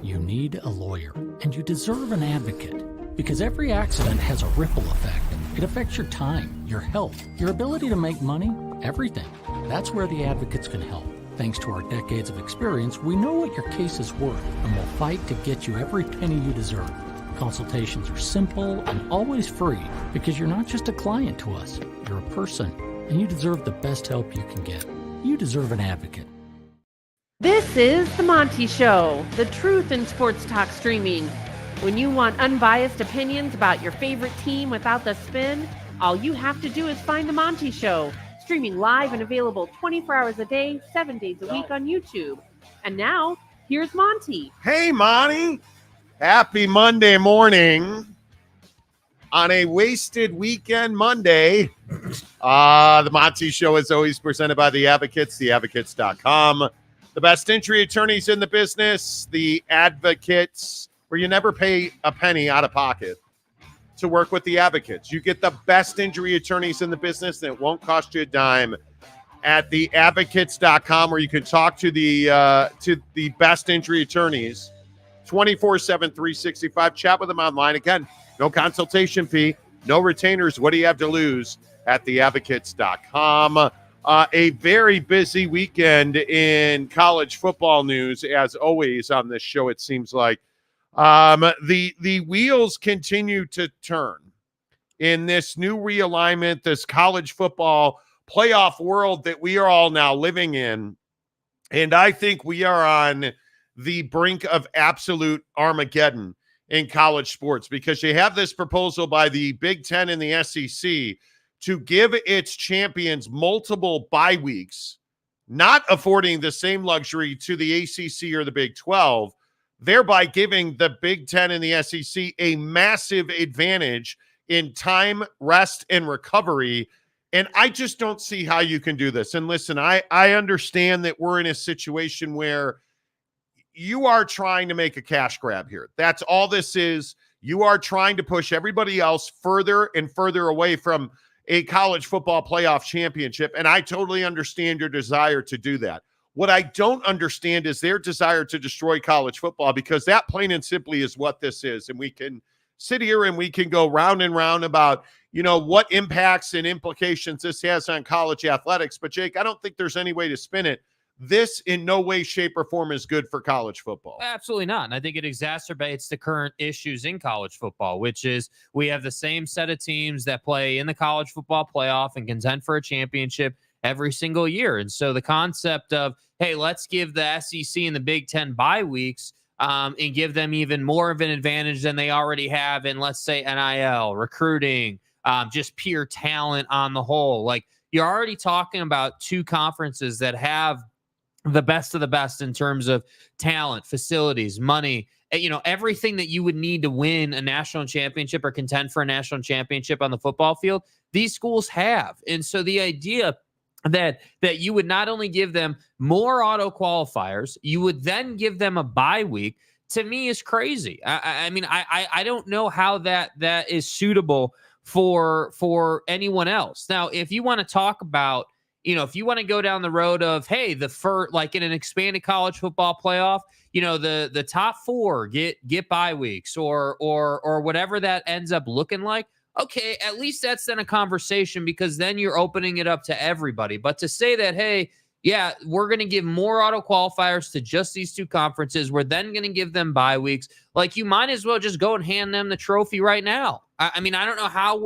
you need a lawyer, and you deserve an advocate. Because every accident has a ripple effect. It affects your time, your health, your ability to make money, everything. That's where the advocates can help. Thanks to our decades of experience, we know what your case is worth, and we'll fight to get you every penny you deserve. Consultations are simple and always free, because you're not just a client to us, you're a person, and you deserve the best help you can get. You deserve an advocate. This is The Monty Show, the truth in sports talk streaming. When you want unbiased opinions about your favorite team without the spin, all you have to do is find The Monty Show, streaming live and available 24 hours a day, 7 days a week on YouTube. And now, here's Monty. Hey, Monty. Happy Monday morning on a wasted weekend Monday. The Monty Show is always presented by The Advocates, theadvocates.com. The best injury attorneys in the business, The Advocates, where you never pay a penny out of pocket to work with The Advocates. You get the best injury attorneys in the business, and it won't cost you a dime at theadvocates.com, where you can talk to the best injury attorneys 24/7, 365. Chat with them online. Again, no consultation fee, no retainers. What do you have to lose at theadvocates.com? A very busy weekend in college football news, as always on this show, it seems like. The wheels continue to turn in this new realignment, this college football playoff world that we are all now living in. And I think we are on the brink of absolute Armageddon in college sports, because you have this proposal by the Big Ten and the SEC to give its champions multiple bye weeks, not affording the same luxury to the ACC or the Big 12, thereby giving the Big Ten and the SEC a massive advantage in time, rest, and recovery. And I just don't see how you can do this. And listen, I understand that we're in a situation where you are trying to make a cash grab here. That's all this is. You are trying to push everybody else further and further away from a college football playoff championship. And I totally understand your desire to do that. What I don't understand is their desire to destroy college football, because that plain and simply is what this is. And we can sit here and we can go round and round about, what impacts and implications this has on college athletics. But Jake, I don't think there's any way to spin it. This in no way, shape, or form is good for college football. Absolutely not. And I think it exacerbates the current issues in college football, which is we have the same set of teams that play in the college football playoff and contend for a championship every single year. And so the concept of, hey, let's give the SEC and the Big Ten bye weeks and give them even more of an advantage than they already have in, let's say, NIL, recruiting, just pure talent on the whole. Like, you're already talking about two conferences that have the best of the best in terms of talent, facilities, money, everything that you would need to win a national championship or contend for a national championship on the football field, these schools have. And so the idea that you would not only give them more auto qualifiers, you would then give them a bye week, to me is crazy. I don't know how that is suitable for anyone else. Now, if you want to talk about, if you want to go down the road of, hey, like in an expanded college football playoff, the top four get bye weeks or whatever that ends up looking like. Okay, at least that's then a conversation, because then you're opening it up to everybody. But to say that, hey, yeah, we're going to give more auto qualifiers to just these two conferences, we're then going to give them bye weeks, like, you might as well just go and hand them the trophy right now. I don't know how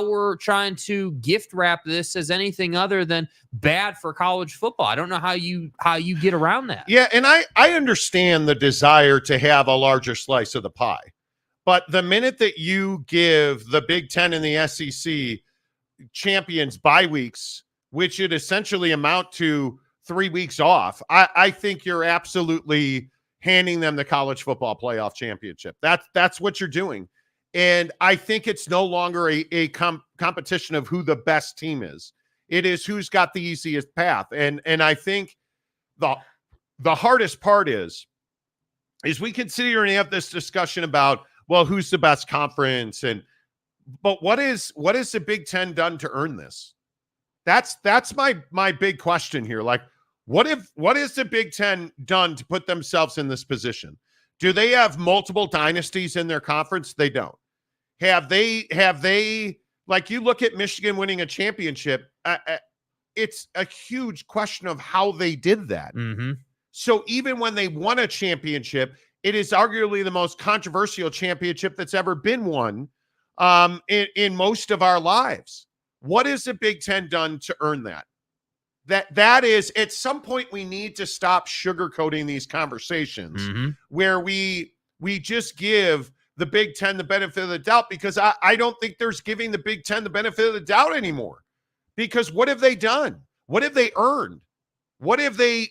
we're trying to gift wrap this as anything other than bad for college football. I don't know how you get around that. Yeah, and I understand the desire to have a larger slice of the pie. But the minute that you give the Big Ten and the SEC champions bye weeks, which would essentially amount to 3 weeks off, I think you're absolutely handing them the college football playoff championship. That's what you're doing. And I think it's no longer a competition of who the best team is. It is who's got the easiest path. And I think the hardest part is we can sit here and have this discussion about, well, who's the best conference? But what is the Big Ten done to earn this? That's my big question here. Like, what has the Big Ten done to put themselves in this position? Do they have multiple dynasties in their conference? They don't. Have they, like, you look at Michigan winning a championship, it's a huge question of how they did that. Mm-hmm. So even when they won a championship, it is arguably the most controversial championship that's ever been won in most of our lives. What has the Big Ten done to earn that? That is, at some point, we need to stop sugarcoating these conversations where we just give the Big Ten the benefit of the doubt, because I don't think there's giving the Big Ten the benefit of the doubt anymore. Because what have they done? What have they earned? What have they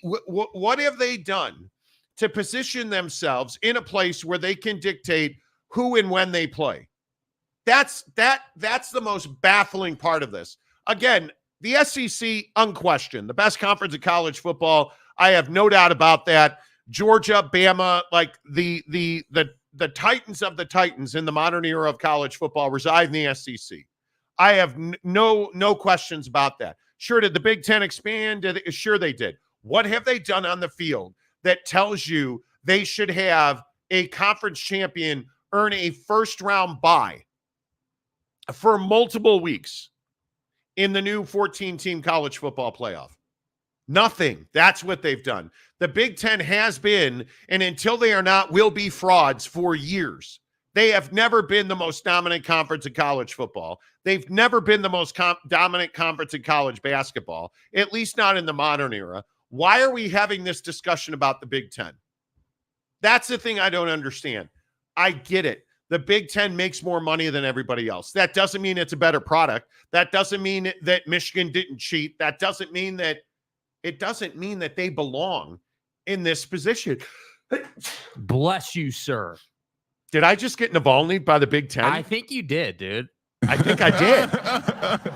done to position themselves in a place where they can dictate who and when they play? That's the most baffling part of this. Again, the SEC, unquestioned, the best conference in college football. I have no doubt about that. Georgia, Bama, like the titans of the titans in the modern era of college football reside in the SEC. I have no questions about that. Sure, did the Big Ten expand? Sure, they did. What have they done on the field that tells you they should have a conference champion earn a first-round bye for multiple weeks in the new 14-team college football playoff? Nothing. That's what they've done. The Big Ten has been, and until they are not, will be frauds for years. They have never been the most dominant conference in college football. They've never been the most dominant conference in college basketball, at least not in the modern era. Why are we having this discussion about the Big Ten? That's the thing I don't understand. I get it. The Big Ten makes more money than everybody else. That doesn't mean it's a better product. That doesn't mean that Michigan didn't cheat. That doesn't mean that they belong in this position. Bless you, sir. Did I just get Navalny by the Big Ten? I think you did, dude. I think I did.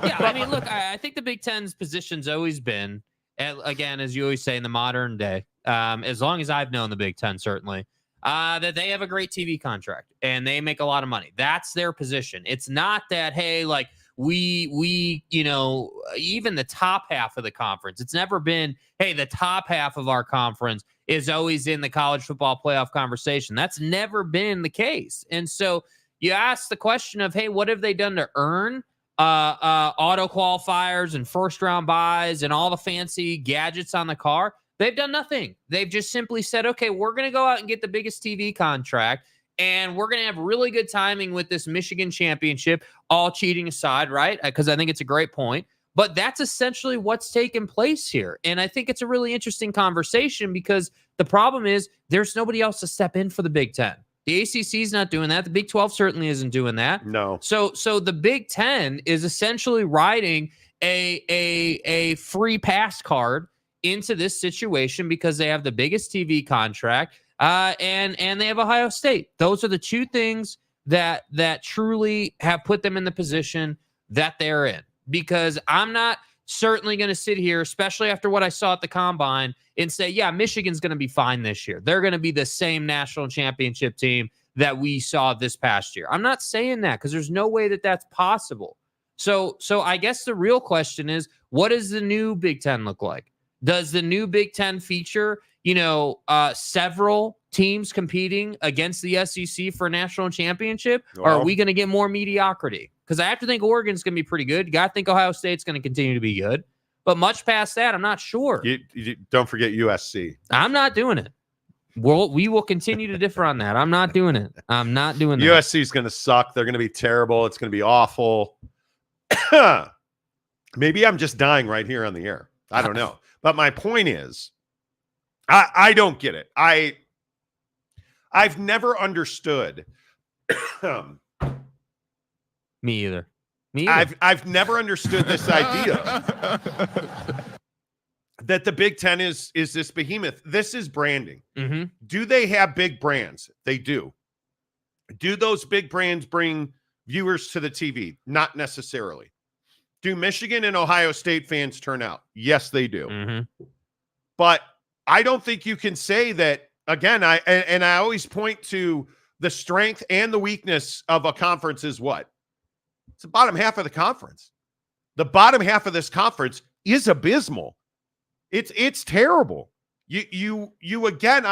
Yeah, I mean, look, I think the Big Ten's position's always been, again, as you always say, in the modern day, as long as I've known the Big Ten, certainly, that they have a great TV contract and they make a lot of money. That's their position. It's not that, hey, like, we, you know, even the top half of the conference, it's never been, hey, the top half of our conference is always in the college football playoff conversation. That's never been the case. And so you ask the question of, hey, what have they done to earn auto qualifiers and first round buys and all the fancy gadgets on the car? They've done nothing. They've just simply said, okay, we're going to go out and get the biggest TV contract, and we're going to have really good timing with this Michigan championship, all cheating aside, right? Because I think it's a great point. But that's essentially what's taken place here. And I think it's a really interesting conversation, because the problem is there's nobody else to step in for the Big Ten. The ACC is not doing that. The Big 12 certainly isn't doing that. No. So the Big Ten is essentially riding a free pass card into this situation because they have the biggest TV contract and they have Ohio State. Those are the two things that truly have put them in the position that they're in. Because I'm not certainly going to sit here, especially after what I saw at the Combine, and say, yeah, Michigan's going to be fine this year. They're going to be the same national championship team that we saw this past year. I'm not saying that, because there's no way that that's possible. So I guess the real question is, what does the new Big Ten look like? Does the new Big Ten feature, several teams competing against the SEC for a national championship? Or are we going to get more mediocrity? Because I have to think Oregon's going to be pretty good. You got to think Ohio State's going to continue to be good. But much past that, I'm not sure. You don't forget USC. I'm not doing it. We will continue to differ on that. I'm not doing it. I'm not doing that. USC is going to suck. They're going to be terrible. It's going to be awful. Maybe I'm just dying right here on the air. I don't know. But my point is, I don't get it. I've never understood. Me either. I've never understood this idea that the Big Ten is this behemoth. This is branding. Mm-hmm. Do they have big brands? They do. Do those big brands bring viewers to the TV? Not necessarily. Do Michigan and Ohio State fans turn out? Yes, they do. Mm-hmm. But I don't think you can say that, again, I always point to the strength and the weakness of a conference is what? It's the bottom half of the conference. The bottom half of this conference is abysmal. It's terrible. You again,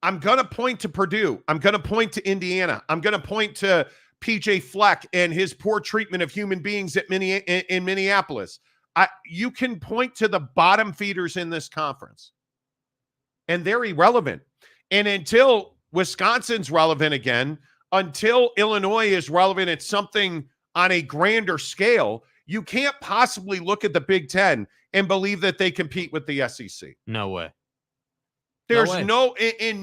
I'm going to point to Purdue. I'm going to point to Indiana. I'm going to point to PJ Fleck and his poor treatment of human beings in Minneapolis. You can point to the bottom feeders in this conference, and they're irrelevant. And until Wisconsin's relevant again, until Illinois is relevant at something on a grander scale, you can't possibly look at the Big Ten and believe that they compete with the SEC. No way. There's in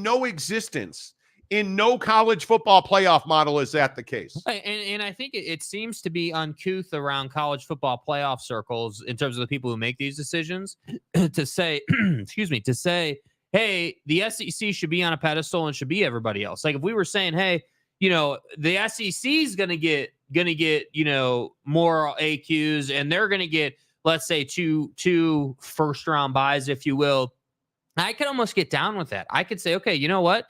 no existence, in no college football playoff model is that the case. And I think it seems to be uncouth around college football playoff circles in terms of the people who make these decisions to say, to say, hey, the SEC should be on a pedestal and should be everybody else. Like if we were saying, hey, the SEC is going to get, more AQs and they're going to get, let's say two first round buys, if you will. I could almost get down with that. I could say, okay, you know what?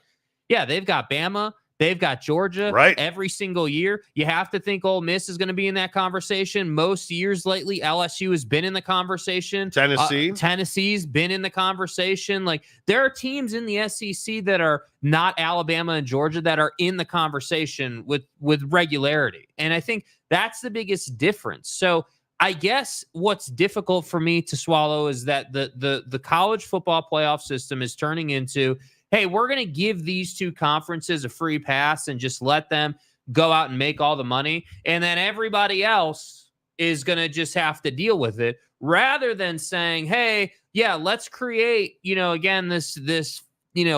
Yeah, they've got Bama. They've got Georgia every single year. You have to think Ole Miss is going to be in that conversation. Most years lately, LSU has been in the conversation. Tennessee's been in the conversation. Like there are teams in the SEC that are not Alabama and Georgia that are in the conversation with regularity. And I think that's the biggest difference. So I guess what's difficult for me to swallow is that the college football playoff system is turning into, hey, we're going to give these two conferences a free pass and just let them go out and make all the money. And then everybody else is going to just have to deal with it rather than saying, hey, yeah, let's create, again, this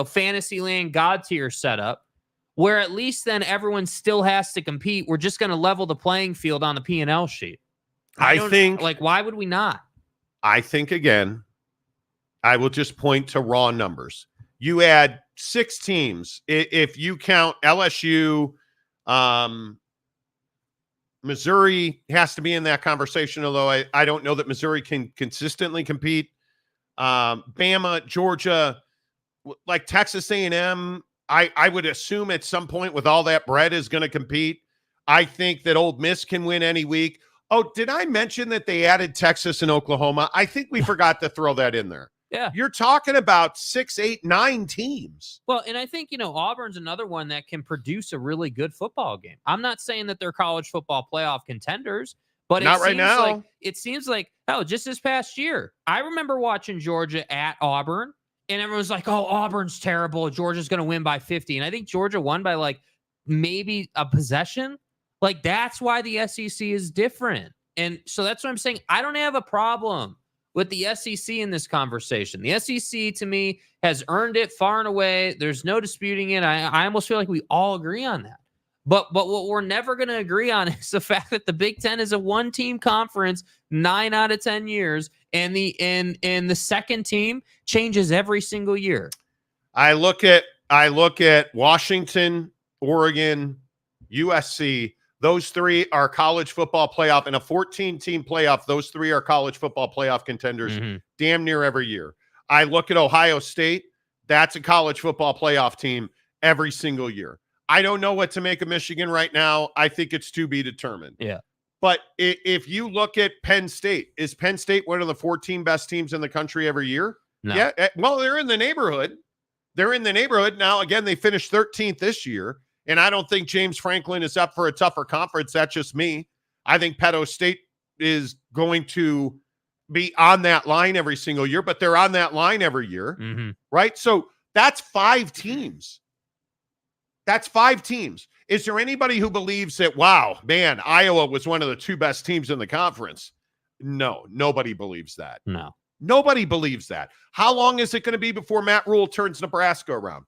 Fantasyland God tier setup where at least then everyone still has to compete. We're just going to level the playing field on the P&L sheet. I think, why would we not? I think, again, I will just point to raw numbers. You add 6 teams. If you count LSU, Missouri has to be in that conversation, although I don't know that Missouri can consistently compete. Bama, Georgia, like Texas A&M, I would assume at some point with all that bread is going to compete. I think that Ole Miss can win any week. Oh, did I mention that they added Texas and Oklahoma? I think we forgot to throw that in there. Yeah. You're talking about 6, 8, 9 teams. Well, and I think, Auburn's another one that can produce a really good football game. I'm not saying that they're college football playoff contenders, but it seems like, just this past year, I remember watching Georgia at Auburn, and everyone's like, oh, Auburn's terrible. Georgia's going to win by 50. And I think Georgia won by maybe a possession. That's why the SEC is different. And so that's what I'm saying. I don't have a problem with the SEC in this conversation. The SEC, to me, has earned it far and away. There's no disputing it. I almost feel like we all agree on that. But what we're never going to agree on is the fact that the Big Ten is a one-team conference 9 out of 10 years, and the second team changes every single year. I look at Washington, Oregon, USC. Those 3 are college football playoff. In a 14-team playoff, those 3 are college football playoff contenders damn near every year. I look at Ohio State. That's a college football playoff team every single year. I don't know what to make of Michigan right now. I think it's to be determined. Yeah. But if you look at Penn State, is Penn State one of the 14 best teams in the country every year? No. Yeah. Well, they're in the neighborhood. Now, again, they finished 13th this year. And I don't think James Franklin is up for a tougher conference. That's just me. I think Penn State is going to be on that line every single year, but they're on that line every year, right? So that's 5 teams. Is there anybody who believes that, wow, man, Iowa was one of the 2 best teams in the conference? No, nobody believes that. No. Nobody believes that. How long is it going to be before Matt Rule turns Nebraska around?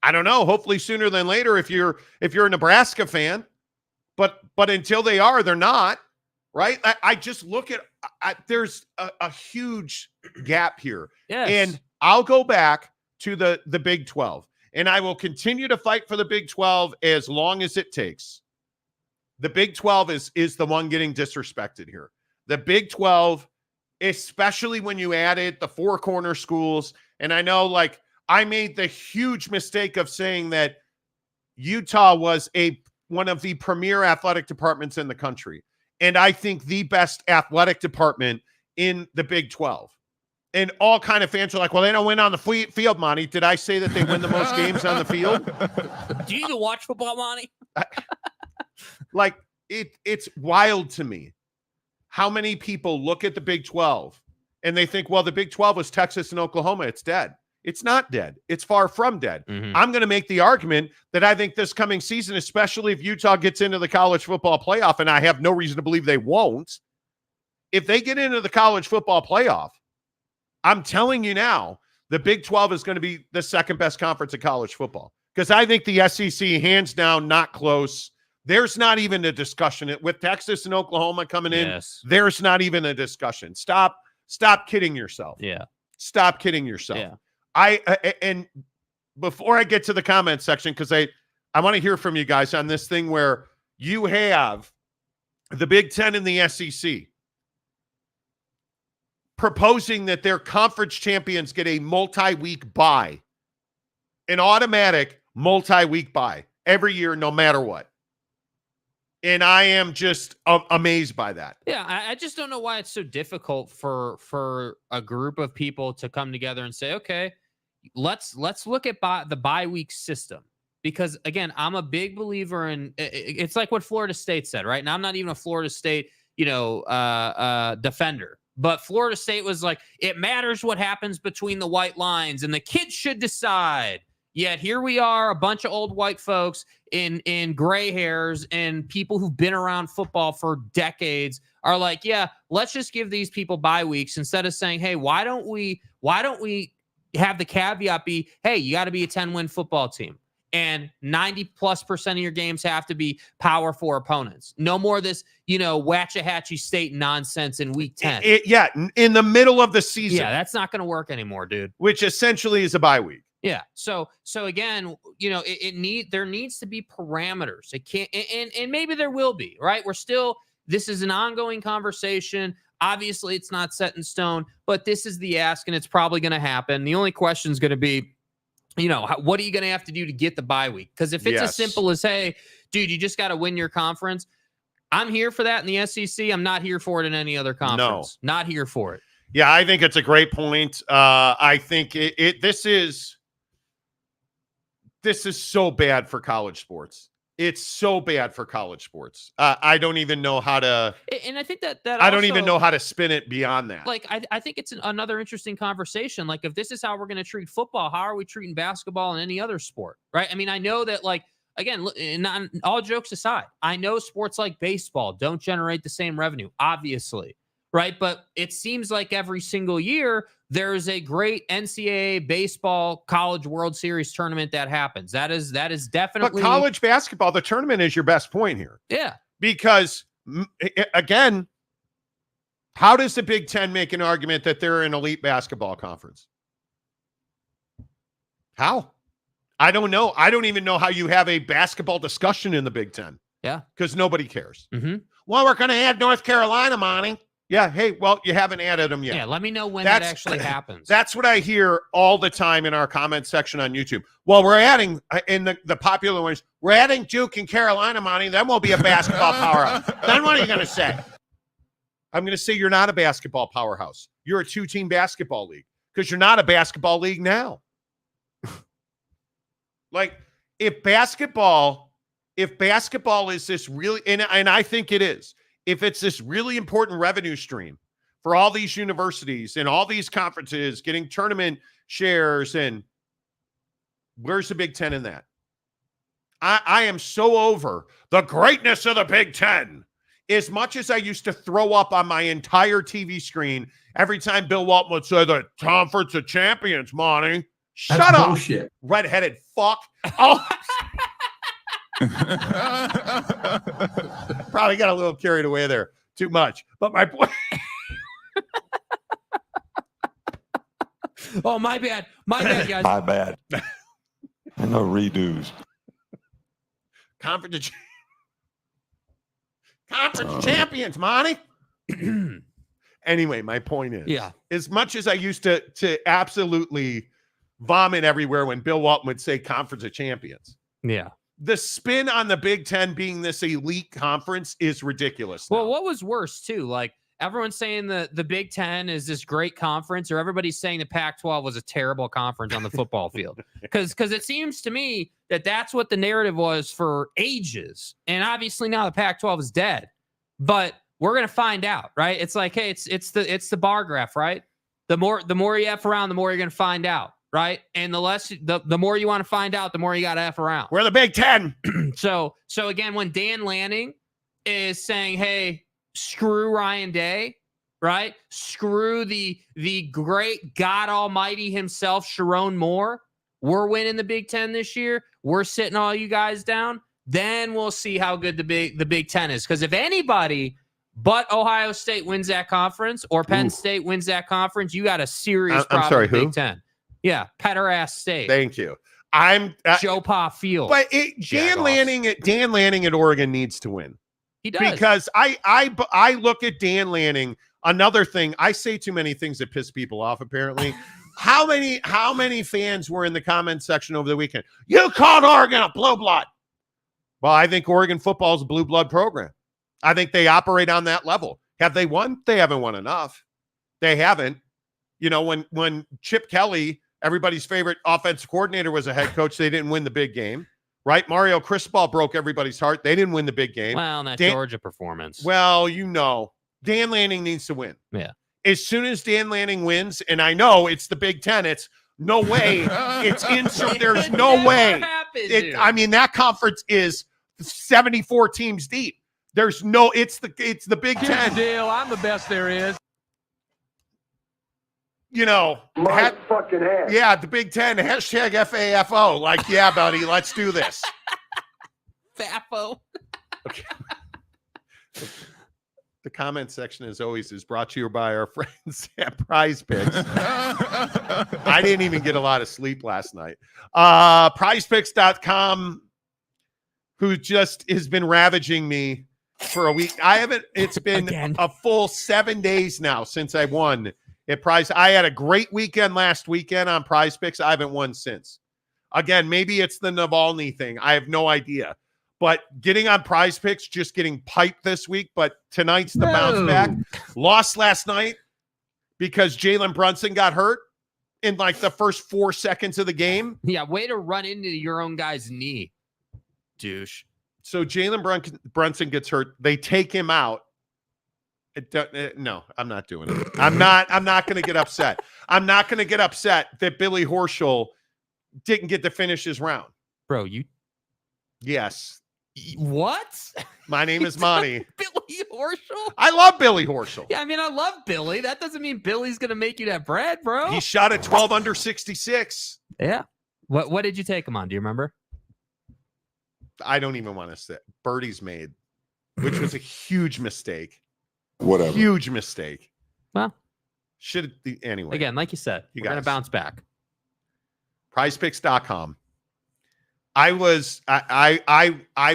I don't know. Hopefully sooner than later if you're a Nebraska fan. But until they are, they're not, right? I just look at there's a huge gap here. Yes. And I'll go back to the Big 12. And I will continue to fight for the Big 12 as long as it takes. The Big 12 is the one getting disrespected here. The Big 12, especially when you added the 4 corner schools. And I know, I made the huge mistake of saying that Utah was one of the premier athletic departments in the country. And I think the best athletic department in the Big 12. And all kind of fans are like, well, they don't win on the field, Monty. Did I say that they win the most games on the field? Do you even watch football, Monty? Like, it's wild to me how many people look at the Big 12 and they think, well, the Big 12 was Texas and Oklahoma. It's dead. It's not dead. It's far from dead. Mm-hmm. I'm going to make the argument that I think this coming season, especially if Utah gets into the college football playoff, and I have no reason to believe they won't, if they get into the college football playoff, I'm telling you now, the Big 12 is going to be the second best conference in college football, because I think the SEC, hands down, not close. There's not even a discussion. With Texas and Oklahoma coming in, there's not even a discussion. Stop kidding yourself. Yeah. Stop kidding yourself. Yeah. And before I get to the comment section, because I want to hear from you guys on this thing where you have the Big Ten and the SEC proposing that their conference champions get a multi-week bye, an automatic multi-week bye every year, no matter what. And I am just amazed by that. Yeah, I just don't know why it's so difficult for a group of people to come together and say, okay, let's look at the bye week system. Because again, I'm a big believer in, it's like what Florida State said, right? Now, I'm not even a Florida State, defender. But Florida State was like, it matters what happens between the white lines, and the kids should decide. Yet here we are, a bunch of old white folks in gray hairs and people who've been around football for decades are like, yeah, let's just give these people bye weeks instead of saying, hey, why don't we have the caveat be, hey, you got to be a 10-win football team. And 90+% of your games have to be Power 4 opponents. No more of this, Waxahachie State nonsense in week 10. In the middle of the season. Yeah, that's not going to work anymore, dude. Which essentially is a bye week. Yeah. So again, there needs to be parameters. It can't, and maybe there will be, right? This is an ongoing conversation. Obviously, it's not set in stone, but this is the ask, and it's probably going to happen. The only question is going to be, what are you going to have to do to get the bye week? Because if it's as simple as, hey, dude, you just got to win your conference. I'm here for that in the SEC. I'm not here for it in any other conference. No. Not here for it. Yeah, I think it's a great point. I think this is so bad for college sports. It's so bad for college sports. I don't even know how to. And I think that I don't even know how to spin it beyond that. Like, I think it's another interesting conversation. Like, if this is how we're going to treat football, how are we treating basketball and any other sport? Right. I mean, I know that, like, again, not all jokes aside, I know sports like baseball don't generate the same revenue, obviously. Right. But it seems like every single year there's a great NCAA baseball college World Series tournament that happens. That is definitely. But college basketball, the tournament is your best point here. Yeah. Because, again, how does the Big Ten make an argument that they're an elite basketball conference? How? I don't know. I don't even know how you have a basketball discussion in the Big Ten. Yeah. Because nobody cares. Mm-hmm. Well, we're going to add North Carolina, Monty. Yeah, hey, well, you haven't added them yet. Yeah, let me know when that actually happens. That's what I hear all the time in our comment section on YouTube. Well, we're adding, in the popular ones, we're adding Duke and Carolina, Monty. Then we'll be a basketball powerhouse. Then what are you going to say? I'm going to say you're not a basketball powerhouse. You're a two-team basketball league because you're not a basketball league now. Like, if basketball is this really, and I think it is, if it's this really important revenue stream for all these universities and all these conferences getting tournament shares, and where's the Big Ten in that? I am so over the greatness of the Big Ten. As much as I used to throw up on my entire TV screen every time Bill Walton would say the Conference of Champions, Monty. Shut That's up, bullshit. Redheaded fuck. Oh. Probably got a little carried away there. Too much. But my point. Oh, my bad. My bad, guys. My bad. No redos. Conference champions, Monty. Anyway, my point is, as much as I used to absolutely vomit everywhere when Bill Walton would say Conference of Champions. Yeah. The spin on the Big Ten being this elite conference is ridiculous now. Well, what was worse too, like everyone's saying the Big Ten is this great conference, or everybody's saying the Pac-12 was a terrible conference on the football field. Because it seems to me that that's what the narrative was for ages. And obviously now the Pac-12 is dead. But we're gonna find out, right? It's like, hey, it's the bar graph, right? The more you F around, the more you're gonna find out, right? And the more you want to find out, the more you gotta F around. We're the Big Ten. So again, when Dan Lanning is saying, hey, screw Ryan Day, right? Screw the great God Almighty himself, Sharon Moore. We're winning the Big Ten this year. We're sitting all you guys down. Then we'll see how good the Big Ten is. Because if anybody but Ohio State wins that conference, or Penn State wins that conference, you got a serious problem. I'm sorry, with the who? Big Ten. Yeah, Petter-ass State. Thank you. I'm Joe Pa Field. But Dan Lanning at Oregon needs to win. He does. Because I look at Dan Lanning. Another thing, I say too many things that piss people off, apparently. How many fans were in the comment section over the weekend? You called Oregon a blue blood. Well, I think Oregon football is a blue blood program. I think they operate on that level. Have they won? They haven't won enough. They haven't. You know, when Chip Kelly, everybody's favorite offensive coordinator, was a head coach, they didn't win the big game, right? Mario Cristobal broke everybody's heart. They didn't win the big game. Well, that Georgia performance. Well, you know, Dan Lanning needs to win. Yeah. As soon as Dan Lanning wins, and I know it's the Big Ten, it's no way. It's insert. There's no way. I mean, that conference is 74 teams deep. There's no. It's the Big Ten. Deal. I'm the best there is. You know, My fucking ass. Yeah, the Big Ten, hashtag FAFO. Like, yeah, buddy, let's do this. FAFO. Okay. The comment section, as always, is brought to you by our friends at Prize Picks. I didn't even get a lot of sleep last night. PrizePicks.com, who just has been ravaging me for a week. It's been a full 7 days now since I won at Prize. I had a great weekend last weekend on Prize Picks. I haven't won since. Again, maybe it's the Navalny thing. I have no idea. But getting on Prize Picks, just getting piped this week. But tonight's the bounce back. Lost last night because Jalen Brunson got hurt in like the first 4 seconds of the game. Yeah, way to run into your own guy's knee, douche. So Jalen Brunson gets hurt. They take him out. No, I'm not doing it. I'm not going to get upset. I'm not going to get upset that Billy Horschel didn't get to finish his round. Bro, you... Yes. What? My name is Monty. Billy Horschel? I love Billy Horschel. Yeah, I mean, I love Billy. That doesn't mean Billy's going to make you that bread, bro. He shot at 12 under 66. Yeah. What did you take him on? Do you remember? I don't even want to say. Birdies made, which was a huge mistake. Whatever. Huge mistake. Well, should it anyway. Again, like you said, we're going to bounce back. PrizePicks.com. I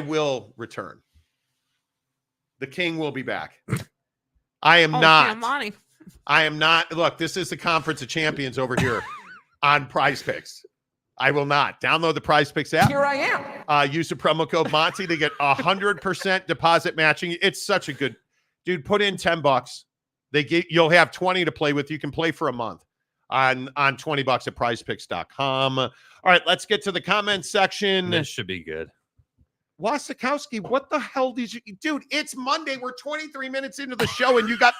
will return. The king will be back. I am not. I am not. Look, this is the Conference of Champions over here on Prize Picks. I will not. Download the Prize Picks app. Here I am. Use the promo code Monty to get 100% deposit matching. It's such a good, dude. Put in $10. You'll have 20 to play with. You can play for a month on $20 at PrizePicks.com. All right, let's get to the comment section. This should be good. Wasikowski, what the hell did you... Dude, it's Monday. We're 23 minutes into the show, and you got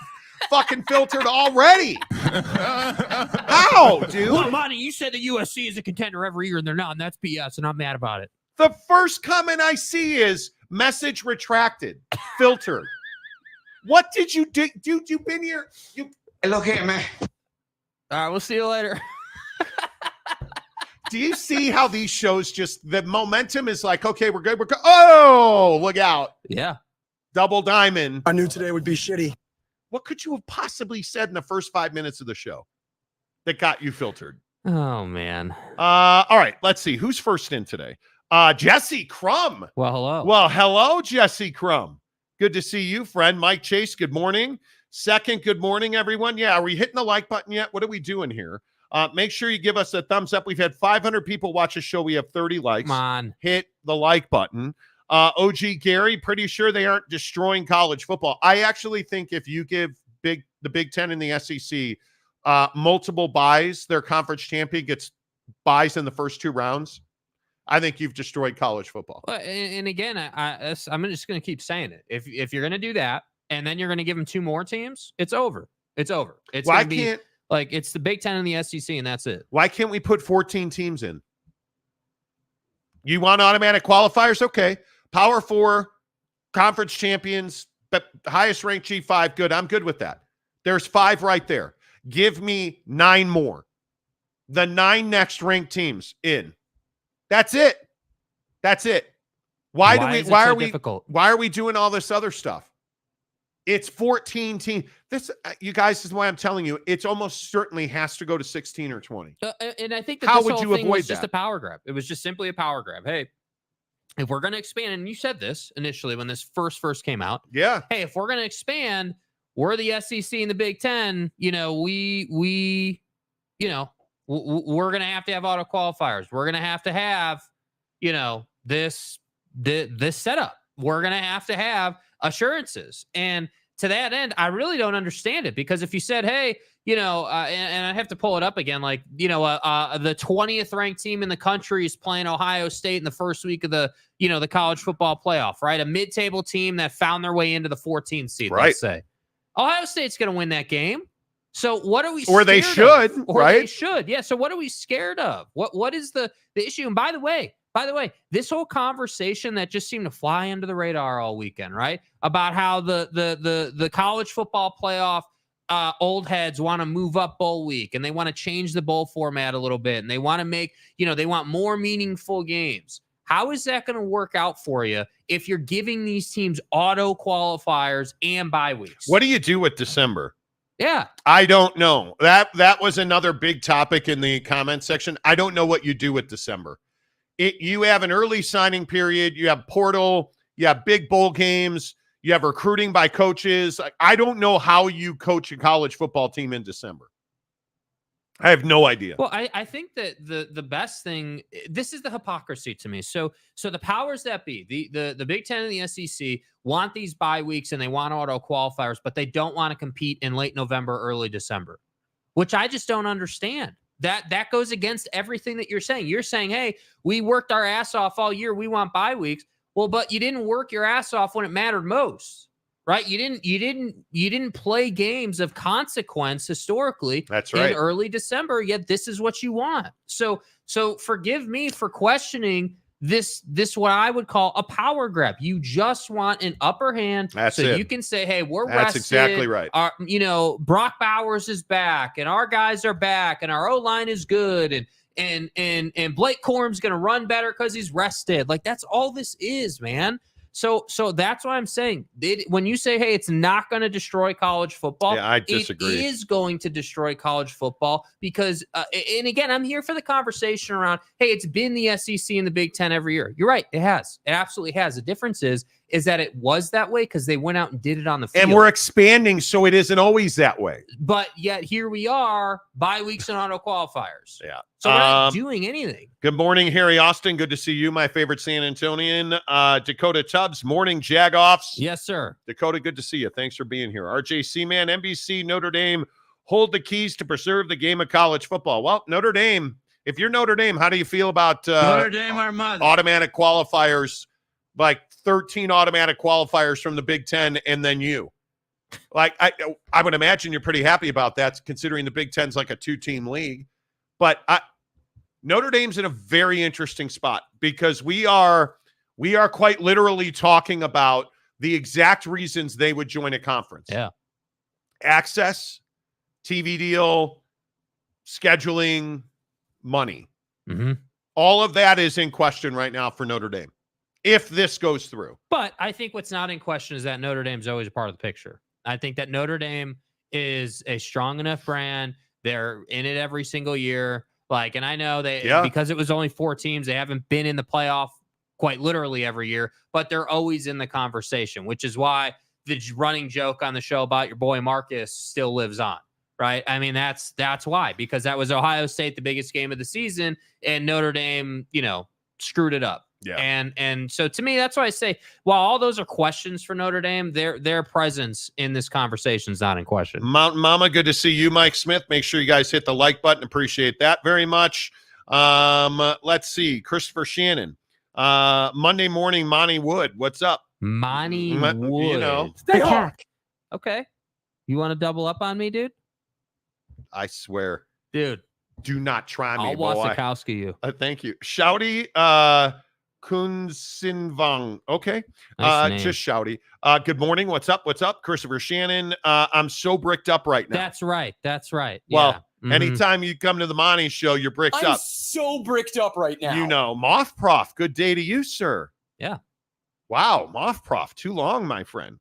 fucking filtered already. How, dude? Well, Monty, you said the USC is a contender every year, and they're not, and that's BS, and I'm mad about it. The first comment I see is message retracted, filtered. What did you do? Dude, you've been here... Look here, man. All right, we'll see you later. Do you see how these shows just, the momentum is like, okay, we're good. We're good. Oh, look out. Yeah. Double diamond. I knew today would be shitty. What could you have possibly said in the first 5 minutes of the show that got you filtered? Oh, man. All right, let's see. Who's first in today? Jesse Crum. Well, hello. Well, hello, Jesse Crum. Good to see you, friend. Mike Chase, good morning. Second, good morning, everyone. Yeah, are we hitting the like button yet? What are we doing here? Make sure you give us a thumbs up. We've had 500 people watch the show. We have 30 likes. Come on. Hit the like button. OG Gary, pretty sure they aren't destroying college football. I actually think if you give the Big Ten and the SEC, multiple buys, their conference champion gets buys in the first 2 rounds, I think you've destroyed college football. Well, and again, I'm just going to keep saying it. If you're going to do that, and then you're going to give them 2 more teams, it's over. It's over. It's Why going to be like it's the Big Ten and the SEC, and that's it. Why can't we put 14 teams in? You want automatic qualifiers? Okay. Power 4, conference champions, but highest ranked G5. Good. I'm good with that. There's 5 right there. Give me 9 more. The 9 next ranked teams in. That's it. That's it. Why are we doing all this other stuff? It's 14 teams. This, you guys, this is why I'm telling you, it's almost certainly has to go to 16 or 20. And I think that How this would whole you thing avoid was just that? a power grab. It was just simply a power grab. Hey, if we're going to expand, and you said this initially when this first came out. Yeah. Hey, if we're going to expand, we're the SEC and the Big Ten. You know, we're going to have auto qualifiers. We're going to have, you know, this setup. We're going to have assurances. And to that end, I really don't understand it, because if you said, hey, you know, and I have to pull it up again, like, you know, the 20th ranked team in the country is playing Ohio State in the first week of the college football playoff, right? A mid-table team that found their way into the 14th seed, Right. let's say. Ohio State's going to win that game. So what are we Or they scared should, of? Or right? they should. Yeah. So what are we scared of? What is the issue? And by the way, this whole conversation that just seemed to fly under the radar all weekend, right? About how the college football playoff old heads want to move up bowl week, and they want to change the bowl format a little bit, and they want to make, you know, they want more meaningful games. How is that going to work out for you if you're giving these teams auto qualifiers and bye weeks? What do you do with December? Yeah. I don't know. That was another big topic in the comment section. I don't know what you do with December. You have an early signing period. You have portal. You have big bowl games. You have recruiting by coaches. I don't know how you coach a college football team in December. I have no idea. Well, I think that the best thing, this is the hypocrisy to me. So the powers that be, the Big Ten and the SEC want these bye weeks and they want auto qualifiers, but they don't want to compete in late November, early December, which I just don't understand. That goes against everything that you're saying. You're saying, hey, we worked our ass off all year. We want bye weeks. Well, but you didn't work your ass off when it mattered most. Right? You didn't play games of consequence historically. That's right. In early December, yet this is what you want. So forgive me for questioning this what I would call a power grab. You just want an upper hand. That's so it. You can say, hey, we're That's rested. exactly right. Brock Bowers is back, and our guys are back, and our O-line is good, and Blake Corum's gonna run better because he's rested. Like, that's all this is, man. So that's why I'm saying, when you say, hey, it's not going to destroy college football, yeah, I disagree. It is going to destroy college football because, and again, I'm here for the conversation around, hey, it's been the SEC and the Big Ten every year. You're right. It has. It absolutely has. The difference is that it was that way because they went out and did it on the field. And we're expanding, so it isn't always that way. But yet here we are, bye weeks and auto qualifiers. Yeah. So we're not doing anything. Good morning, Harry Austin. Good to see you, my favorite San Antonian. Dakota Tubbs, morning, Jagoffs. Yes, sir. Dakota, good to see you. Thanks for being here. RJC, man, NBC, Notre Dame hold the keys to preserve the game of college football. Well, Notre Dame, if you're Notre Dame, how do you feel about Notre Dame, our mother. Automatic qualifiers, like 13 automatic qualifiers from the Big Ten, and then you? Like, I would imagine you're pretty happy about that, considering the Big Ten's like a 2-team league. But Notre Dame's in a very interesting spot because we are quite literally talking about the exact reasons they would join a conference. Yeah. Access, TV deal, scheduling, money. Mm-hmm. All of that is in question right now for Notre Dame, if this goes through. But I think what's not in question is that Notre Dame's always a part of the picture. I think that Notre Dame is a strong enough brand. They're in it every single year. Like, and I know because it was only 4 teams, they haven't been in the playoff quite literally every year, but they're always in the conversation, which is why the running joke on the show about your boy Marcus still lives on, right? I mean, that's why, because that was Ohio State, the biggest game of the season, and Notre Dame, screwed it up. Yeah. And so to me, that's why I say, while all those are questions for Notre Dame, their presence in this conversation is not in question. Mountain Mama, good to see you, Mike Smith. Make sure you guys hit the like button. Appreciate that very much. Let's see. Christopher Shannon. Monday morning, Monty Wood. What's up? Monty Wood. You know. Stay home. Okay. You want to double up on me, dude? I swear. Dude. Do not try me, I'll boy. Wasikowski you. Thank you. Shouty Kunsinvang. Okay. Nice name. Just Shouty. Good morning. What's up? What's up? Christopher Shannon. I'm so bricked up right now. That's right. That's right. Well, yeah. anytime you come to the Monty Show, you're bricked I'm up. so bricked up right now. You know, Moth Prof. Good day to you, sir. Yeah. Wow, Moth Prof. Too long, my friend.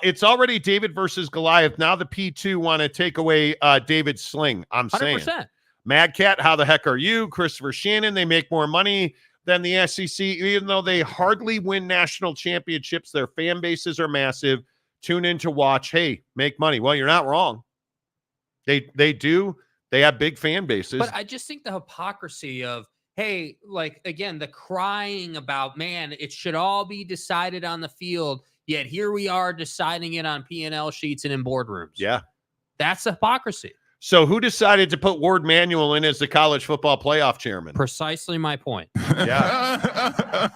It's already David versus Goliath. Now the P2 want to take away David's sling. I'm saying. 100%. Mad Cat, how the heck are you? Christopher Shannon, they make more money than the SEC, even though they hardly win national championships. Their fan bases are massive. Tune in to watch. Hey, make money. Well, you're not wrong. They do. They have big fan bases. But I just think the hypocrisy of, hey, like, again, the crying about, man, it should all be decided on the field, yet here we are deciding it on P&L sheets and in boardrooms. Yeah. That's hypocrisy. So who decided to put Ward Manuel in as the college football playoff chairman? Precisely my point. Yeah.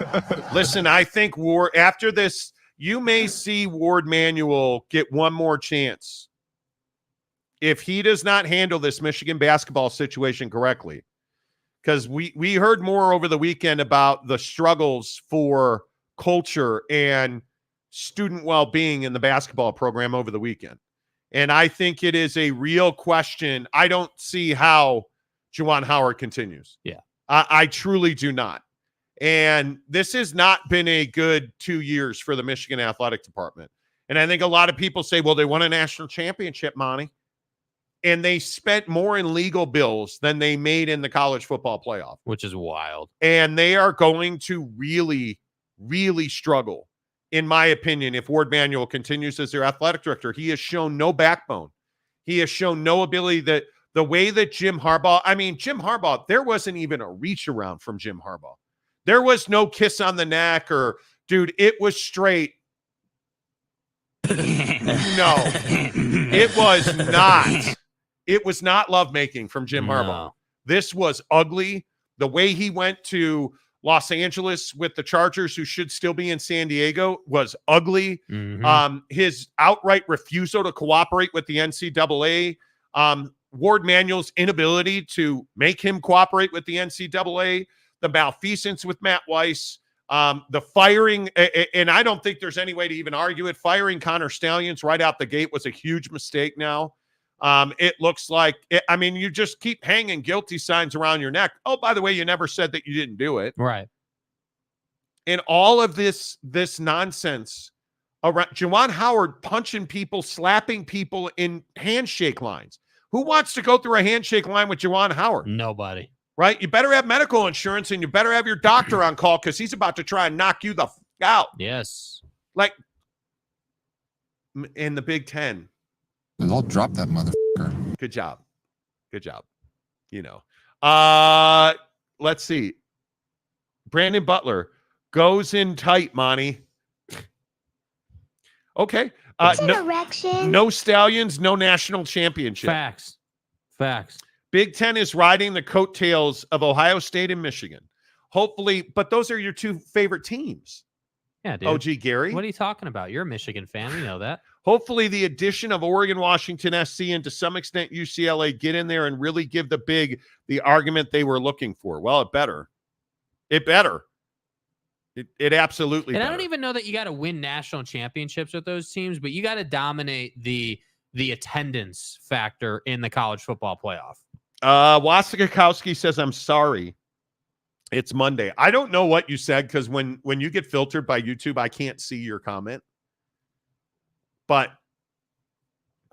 Listen, I think Ward, after this, you may see Ward Manuel get one more chance if he does not handle this Michigan basketball situation correctly. Because we heard more over the weekend about the struggles for culture and student well-being in the basketball program over the weekend. And I think it is a real question. I don't see how Juwan Howard continues. Yeah. I truly do not. And this has not been a good 2 years for the Michigan Athletic Department. And I think a lot of people say, well, they won a national championship, Monty. And they spent more in legal bills than they made in the college football playoff. Which is wild. And they are going to really, really struggle, in my opinion, if Ward Manuel continues as their athletic director. He has shown no backbone. He has shown no ability. That the way that Jim Harbaugh, there wasn't even a reach around from Jim Harbaugh. There was no kiss on the neck or, dude, it was straight. No, it was not. It was not lovemaking from Jim Harbaugh. This was ugly. The way he went to Los Angeles with the Chargers, who should still be in San Diego, was ugly. Mm-hmm. His outright refusal to cooperate with the NCAA, Ward Manuel's inability to make him cooperate with the NCAA, the malfeasance with Matt Weiss, the firing, and I don't think there's any way to even argue it. Firing Connor Stallions right out the gate was a huge mistake now. It looks like, you just keep hanging guilty signs around your neck. Oh, by the way, you never said that you didn't do it. Right. And all of this nonsense around Juwan Howard punching people, slapping people in handshake lines. Who wants to go through a handshake line with Juwan Howard? Nobody. Right? You better have medical insurance and you better have your doctor on call because he's about to try and knock you the f out. Yes. Like in the Big Ten. I'll drop that motherfucker. Good job. Good job. Let's see. Brandon Butler goes in tight, Monty. Okay. No Stallions, no national championship. Facts. Big Ten is riding the coattails of Ohio State and Michigan. Hopefully, but those are your two favorite teams. Yeah, dude. OG Gary. What are you talking about? You're a Michigan fan. We know that. Hopefully the addition of Oregon, Washington, SC, and to some extent UCLA get in there and really give the argument they were looking for. Well, it better. It absolutely And better. I don't even know that you got to win national championships with those teams, but you got to dominate the attendance factor in the college football playoff. Wasikowski says, I'm sorry. It's Monday. I don't know what you said because when you get filtered by YouTube, I can't see your comment. But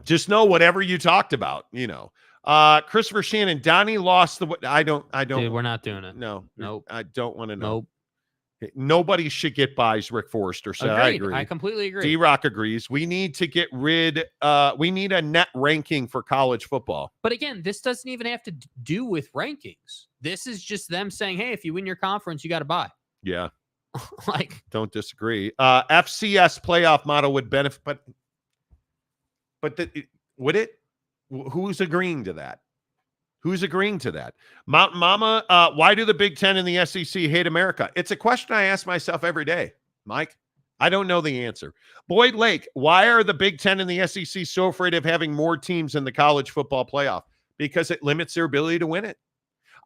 just know whatever you talked about, Christopher Shannon, Donnie lost the. I don't. Dude, we're not doing it. No, Nope. I don't want to know. Nope. Nobody should get by, as Rick Forrester said. I agree. I completely agree. D-Rock agrees. We need to get rid. We need a net ranking for college football. But again, this doesn't even have to do with rankings. This is just them saying, hey, if you win your conference, you got to buy. Yeah. Like, don't disagree. FCS playoff model would benefit, but would it? Who's agreeing to that? Who's agreeing to that? Mountain Mama, why do the Big Ten and the SEC hate America? It's a question I ask myself every day, Mike. I don't know the answer. Boyd Lake, why are the Big Ten and the SEC so afraid of having more teams in the college football playoff? Because it limits their ability to win it.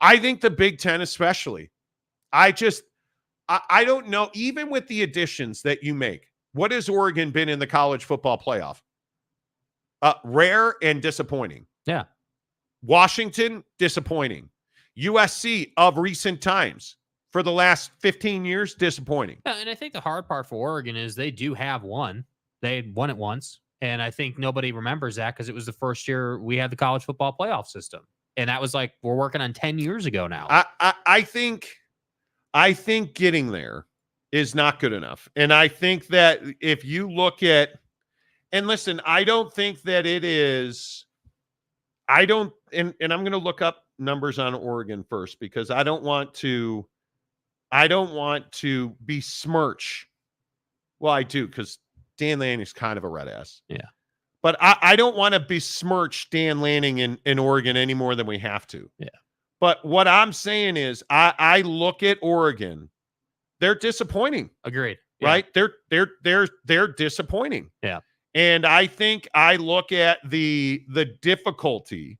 I think the Big Ten especially. I don't know, even with the additions that you make, what has Oregon been in the college football playoff? Rare and disappointing. Yeah. Washington, disappointing. USC of recent times, for the last 15 years, disappointing. Yeah, and I think the hard part for Oregon is they do have one. They won it once. And I think nobody remembers that because it was the first year we had the college football playoff system. And that was like, we're working on 10 years ago now. I think getting there is not good enough. And I think that if you look at, and listen, I don't think that it is, and I'm going to look up numbers on Oregon first because I don't want to besmirch. Well, I do because Dan Lanning's kind of a red ass. Yeah. But I don't want to besmirch Dan Lanning in Oregon any more than we have to. Yeah. But what I'm saying is I look at Oregon, they're disappointing. Agreed. Yeah. Right? They're disappointing. Yeah. And I think I look at the difficulty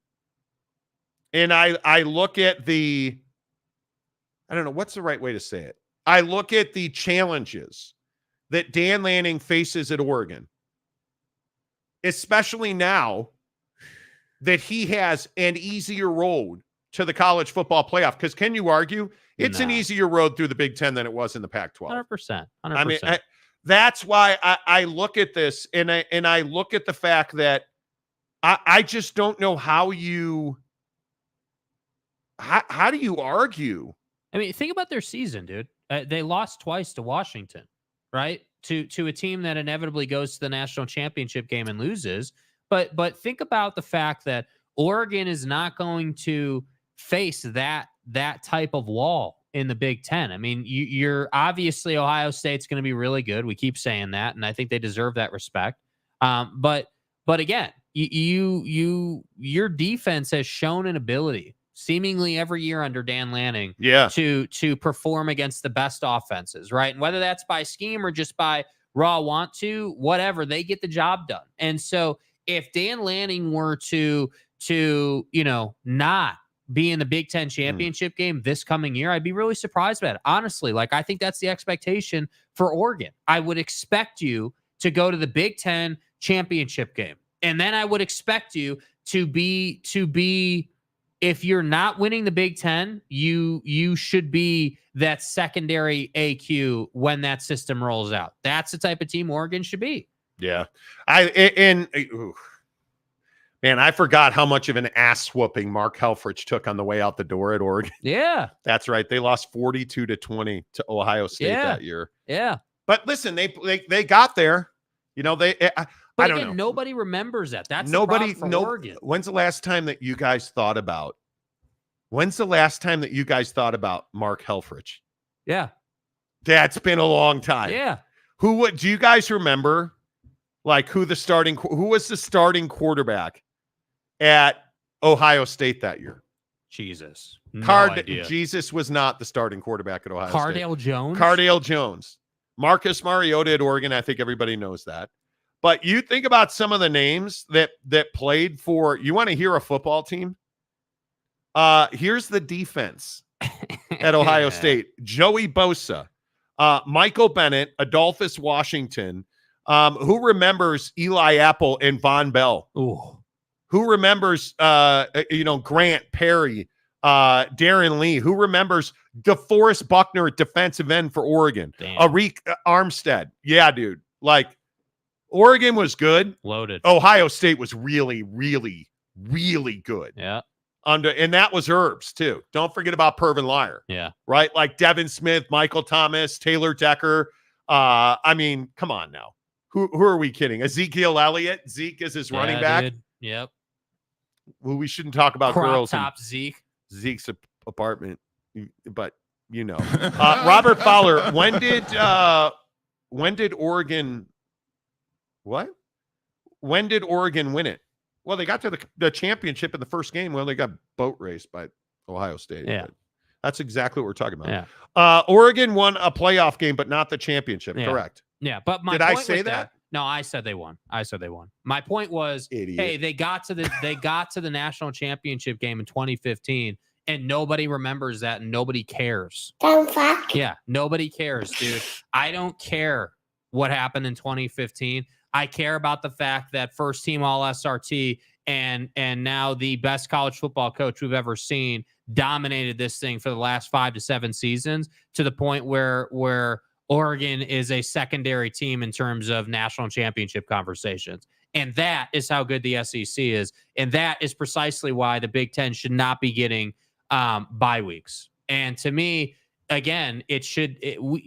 and I look at I don't know, what's the right way to say it? I look at the challenges that Dan Lanning faces at Oregon, especially now that he has an easier road to the college football playoff. Because can you argue it's an easier road through the Big Ten than it was in the Pac-12? 100%. I mean, that's why I look at this and I look at the fact that I just don't know how do you argue? I mean, think about their season, dude. They lost twice to Washington, right? To a team that inevitably goes to the national championship game and loses. But think about the fact that Oregon is not going to face that type of wall in the Big Ten. I mean, you're obviously Ohio State's going to be really good. We keep saying that, and I think they deserve that respect. But again, your defense has shown an ability seemingly every year under Dan Lanning to perform against the best offenses, right? And whether that's by scheme or just by raw want to, whatever, they get the job done. And so if Dan Lanning were to not be in the Big Ten championship game this coming year, I'd be really surprised by it. Honestly, like I think that's the expectation for Oregon. I would expect you to go to the Big Ten championship game. And then I would expect you to be if you're not winning the Big Ten, you should be that secondary AQ when that system rolls out. That's the type of team Oregon should be. Yeah. Man, I forgot how much of an ass whooping Mark Helfrich took on the way out the door at Oregon. Yeah. That's right. They lost 42-20 to Ohio State that year. Yeah. But listen, they got there. You know, I don't know. Nobody remembers that. That's nobody for Oregon. When's the last time that you guys thought about Mark Helfrich? Yeah. That's been a long time. Yeah. Do you guys remember like who was the starting quarterback at Ohio State that year? Jesus. No idea. Jesus was not the starting quarterback at Ohio State. Cardale Jones. Marcus Mariota at Oregon. I think everybody knows that. But you think about some of the names that played for, you want to hear a football team? Here's the defense at Ohio State. Joey Bosa, Michael Bennett, Adolphus Washington. Who remembers Eli Apple and Von Bell? Ooh. Who remembers, Grant Perry, Darren Lee? Who remembers DeForest Buckner at defensive end for Oregon? Arik Armstead. Yeah, dude. Like, Oregon was good. Loaded. Ohio State was really, really, really good. Yeah. And that was Herbs too. Don't forget about Pervin Liar. Yeah. Right? Like Devin Smith, Michael Thomas, Taylor Decker. I mean, come on now. Who are we kidding? Ezekiel Elliott? Zeke is his running back. Dude. Yep. Well, we shouldn't talk about Crop girls top Zeke. Zeke's apartment, but you know. Robert Fowler, when did Oregon what? When did Oregon win it? Well, they got to the championship in the first game. Well, they got boat raced by Ohio State. Yeah. That's exactly what we're talking about. Yeah. Oregon won a playoff game, but not the championship. Yeah. Correct. Yeah, but my Did I point say with that? No, I said they won. My point was, Idiot. hey, they got to the national championship game in 2015, and nobody remembers that, and nobody cares. Don't fuck. Yeah, nobody cares, dude. I don't care what happened in 2015. I care about the fact that first team all SRT and now the best college football coach we've ever seen dominated this thing for the last 5 to 7 seasons to the point where Oregon is a secondary team in terms of national championship conversations. And that is how good the SEC is. And that is precisely why the Big Ten should not be getting bye weeks. And to me, again,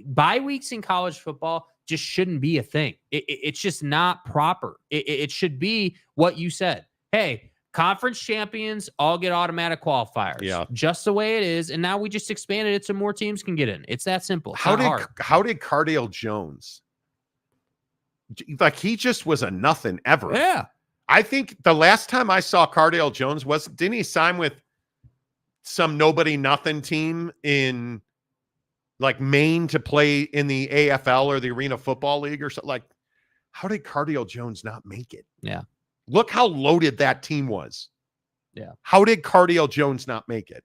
bye weeks in college football just shouldn't be a thing. It's just not proper. It should be what you said. Hey, conference champions all get automatic qualifiers. Yeah. Just the way it is. And now we just expanded it so more teams can get in. It's that simple. It's How hard. did Cardale Jones, like, he just was a nothing ever. Yeah. I think the last time I saw Cardale Jones didn't he sign with some nobody nothing team in like Maine to play in the AFL or the Arena Football League or something? Like, how did Cardale Jones not make it? Yeah. Look how loaded that team was. Yeah. How did Cardale Jones not make it?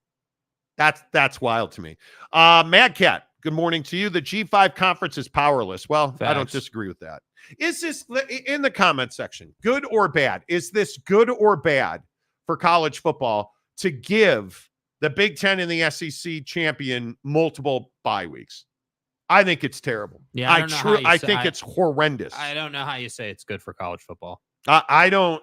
That's wild to me. Mad Cat, good morning to you. The G5 conference is powerless. Well, Facts. I don't disagree with that. Is this, in the comment section, good or bad? Is this good or bad for college football to give the Big Ten and the SEC champion multiple bye weeks? I think it's terrible. Yeah, I think it's horrendous. I don't know how you say it's good for college football. I don't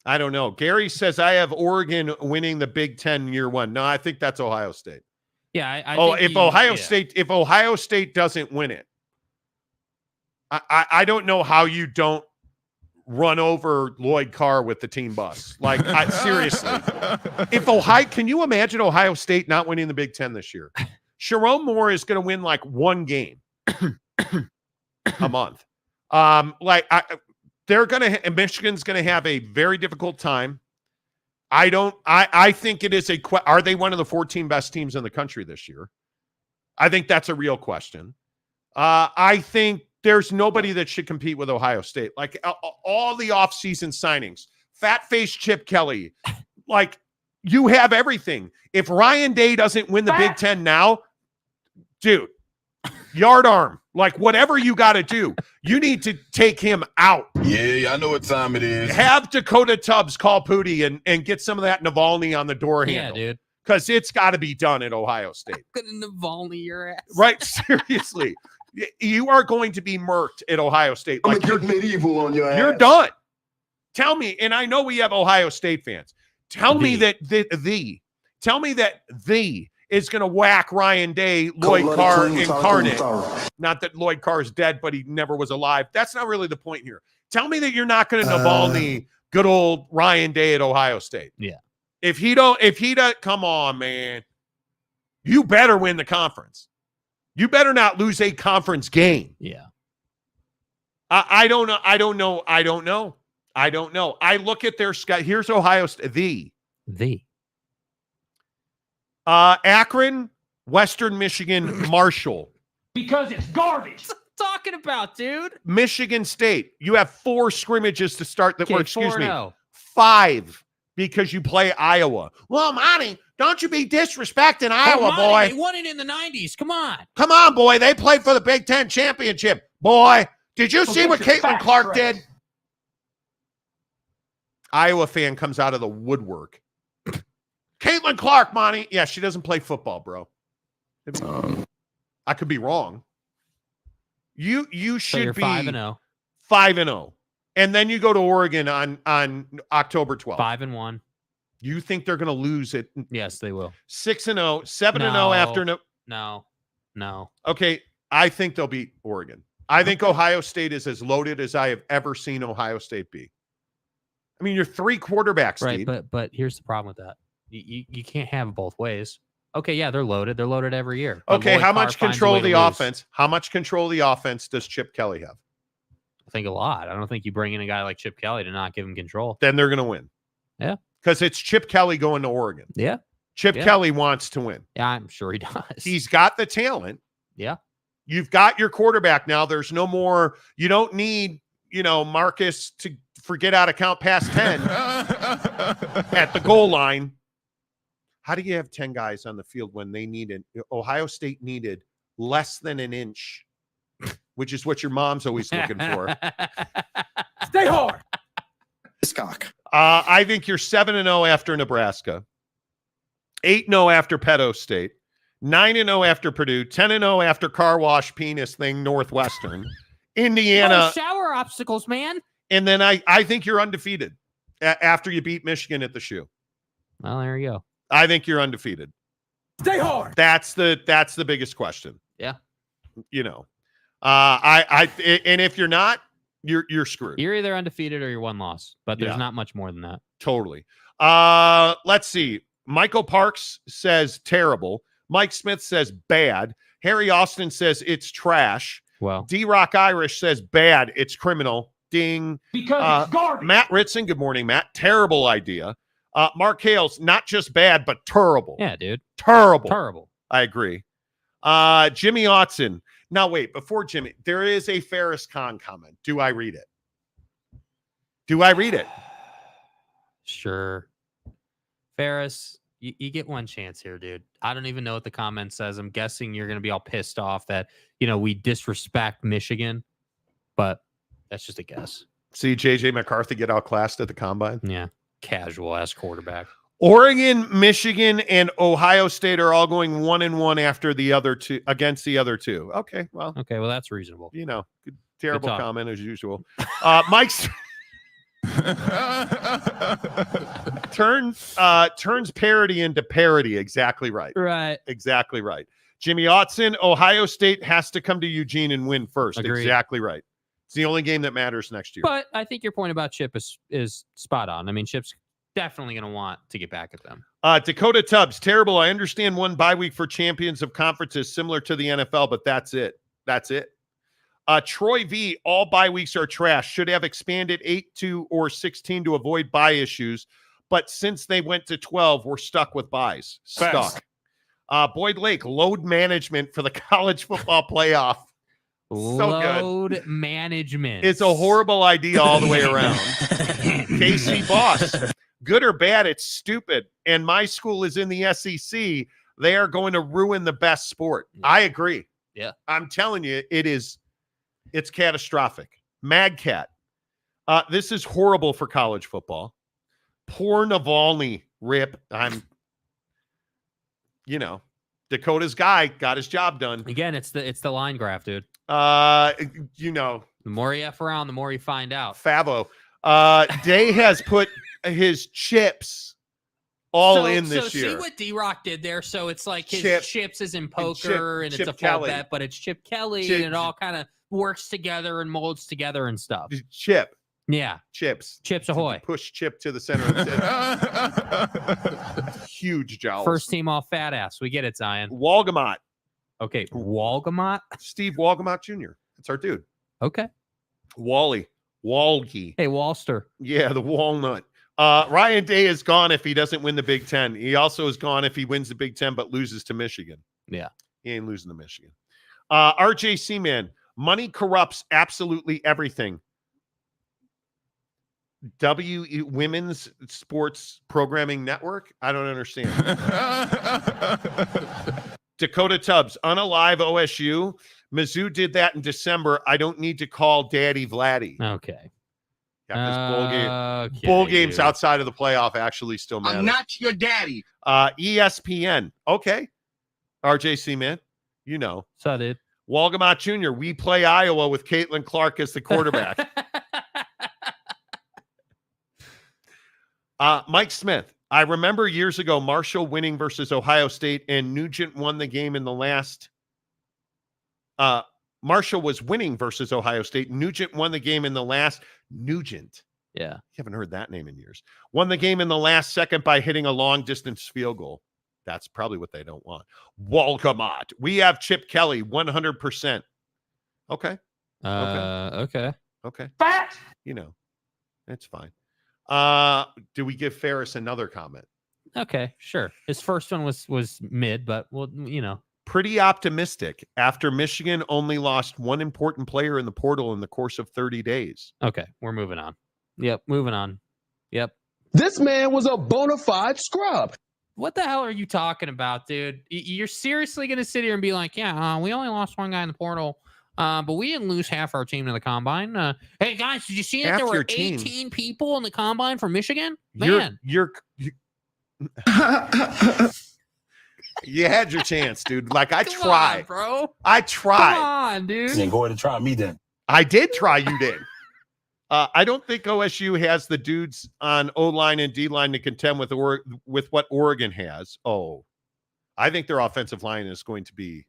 know. Gary says I have Oregon winning the Big Ten year one. No, I think that's Ohio State. Yeah. If Ohio State doesn't win it, I don't know how you don't run over Lloyd Carr with the team bus. Like, seriously, can you imagine Ohio State not winning the Big Ten this year? Sharon Moore is going to win like one game a month. Michigan's going to have a very difficult time. I think it is are they one of the 14 best teams in the country this year? I think that's a real question. I think there's nobody that should compete with Ohio State. Like, all the offseason signings, fat-faced Chip Kelly, like, you have everything. If Ryan Day doesn't win the Big Ten now, dude, yard arm, like, whatever you got to do, you need to take him out. Yeah, I know what time it is. Have Dakota Tubbs call Pooty and get some of that Navalny on the door handle. Yeah, dude. Because it's got to be done at Ohio State. Gonna Navalny your ass. Right? Seriously. You are going to be murked at Ohio State. I'm Like, gonna get medieval on your ass. you're done. Tell me, and I know we have Ohio State fans. Tell me that the is going to whack Ryan Day, Lloyd Carr incarnate. Not that Lloyd Carr is dead, but he never was alive. That's not really the point here. Tell me that you're not going to Navalny good old Ryan Day at Ohio State. Yeah. If he don't, come on, man. You better win the conference. You better not lose a conference game. Yeah. I don't know. I don't know. I look at their schedule. Here's Ohio State. Akron, Western Michigan, Marshall. Because it's garbage. What are you talking about, dude? Michigan State. You have 4 scrimmages to start Okay, 5 because you play Iowa. Well, Monty, don't you be disrespecting Iowa, boy. They won it in the 90s. Come on. Come on, boy. They played for the Big Ten championship. Boy, did you see what Caitlin Clark did? Iowa fan comes out of the woodwork. Caitlin Clark, Monty. Yeah, she doesn't play football, bro. I could be wrong. You should be 5-0. 5-0. And then you go to Oregon on October 12th. 5-1. You think they're going to lose it? Yes, they will. 6-0, 7-0 after No. Okay, I think they'll beat Oregon. I think Ohio State is as loaded as I have ever seen Ohio State be. I mean, you're 3 quarterbacks, Right, Steve. but here's the problem with that. You can't have it both ways. Okay, yeah, they're loaded. They're loaded every year. But Okay, Lloyd how Carr much finds a control way of to the lose. offense? How much control of the offense does Chip Kelly have? I think a lot. I don't think you bring in a guy like Chip Kelly to not give him control. Then they're going to win. Yeah. Because it's Chip Kelly going to Oregon. Yeah. Chip Kelly wants to win. Yeah, I'm sure he does. He's got the talent. Yeah. You've got your quarterback now. There's no more. You don't need, Marcus to forget how to count past 10 at the goal line. How do you have 10 guys on the field when they needed? Ohio State needed less than an inch, which is what your mom's always looking for. Stay hard. Cock. I think you're 7-0 after Nebraska, 8-0 after Pedo State, 9-0 after Purdue, 10-0 after Car Wash Penis Thing Northwestern, Indiana. Shower obstacles, man. And then I think you're undefeated after you beat Michigan at the Shoe. Well, there you go. I think you're undefeated. Stay hard. That's the biggest question. Yeah. And if you're not, you're screwed. You're either undefeated or you're one loss, but there's Yeah. not much more than that. Totally. Let's see. Michael Parks says terrible. Mike Smith says bad. Harry Austin says it's trash. Well, D-Rock Irish says bad. It's criminal. Ding. Because it's garbage. Matt Ritson, good morning, Matt. Terrible idea. Mark Hales, not just bad, but terrible. yeah, dude. Terrible. Terrible. I agree. Jimmy Otson. Now, wait, before Jimmy, there is a Ferris Khan comment. Do I read it? Sure. Ferris, you get one chance here, dude. I don't even know what the comment says. I'm guessing you're going to be all pissed off that, we disrespect Michigan, but that's just a guess. See JJ McCarthy get outclassed at the combine? Yeah. Casual ass quarterback. Oregon, Michigan, and Ohio State are all going 1-1 after the other two against the other two. Okay, well, That's reasonable. terrible talk. comment as usual. Mike's turns parody into parody. Exactly right. Right. Exactly right. Jimmy Otson, Ohio State has to come to Eugene and win first. Agreed. Exactly right. It's the only game that matters next year. But I think your point about Chip is spot on. I mean, Chip's definitely going to want to get back at them. Dakota Tubbs, terrible. I understand one bye week for champions of conferences similar to the NFL, but that's it. That's it. Troy V, all bye weeks are trash. Should have expanded 8 or 16 to avoid bye issues. But since they went to 12, we're stuck with buys. Stuck. Boyd Lake, load management for the college football playoff. Load management. It's a horrible idea all the way around. KC Boss, good or bad, it's stupid. And my school is in the SEC. They are going to ruin the best sport. Yeah. I agree. Yeah. I'm telling you, it's catastrophic. Mad Cat. This is horrible for college football. Poor Navalny, rip. Dakota's guy got his job done. Again, it's the line graph, dude. The The more you F around, the more you find out. Favo. Day has put his chips in this year. See what D-Rock did there? So it's like his Chip. chips is in poker and it's Chip a full Kelly. bet, but it's Chip Kelly Chip- and it all kind of works together and molds together and stuff. Chip. Yeah. Chips. Chips ahoy. Push Chip to the center of the huge jowls. First team all fat ass. We get it, Zion. Walgamot. Okay. Walgamot. Steve Walgamot Jr. That's our dude. Okay. Wally. Walgie. Hey, Walster. Yeah, the walnut. Ryan Day is gone if he doesn't win the Big Ten. He also is gone if he wins the Big Ten but loses to Michigan. Yeah. He ain't losing to Michigan. RJ Seaman. Money corrupts absolutely everything. Women's Sports Programming Network? I don't understand. Dakota Tubbs, unalive OSU. Mizzou did that in December. I don't need to call Daddy Vladdy. Okay. Yeah, this bowl games dude. outside of the playoff actually still matter. I'm not your daddy. ESPN. Okay. RJC, man. So, dude. Walgamot Jr. We play Iowa with Caitlin Clark as the quarterback. Mike Smith. I remember years ago, Marshall winning versus Ohio State, and Nugent won the game in the last. Marshall was winning versus Ohio State. Nugent won the game in the last. Nugent. Yeah. You haven't heard that name in years. Won the game in the last second by hitting a long-distance field goal. That's probably what they don't want. Walcomot. We have Chip Kelly, 100%. Okay. Okay. Fat. That's fine. Do we give Ferris another comment? Okay, sure. His first one was mid, but well, Pretty optimistic after Michigan only lost one important player in the portal in the course of 30 days. Okay, we're moving on. Yep, moving on. Yep. This man was a bona fide scrub. What the hell are you talking about, dude? You're seriously going to sit here and be like, yeah, we only lost one guy in the portal, but we didn't lose half our team in the combine. Hey, guys, did you see that Half there were your team? 18 people in the combine from Michigan? Man. You had your chance, dude. Like, I Come tried. on, bro. I tried. Come on, dude. Then go ahead and try me then. I did try. You did. I don't think OSU has the dudes on O-line and D-line to contend with what Oregon has. Oh, I think their offensive line is going to be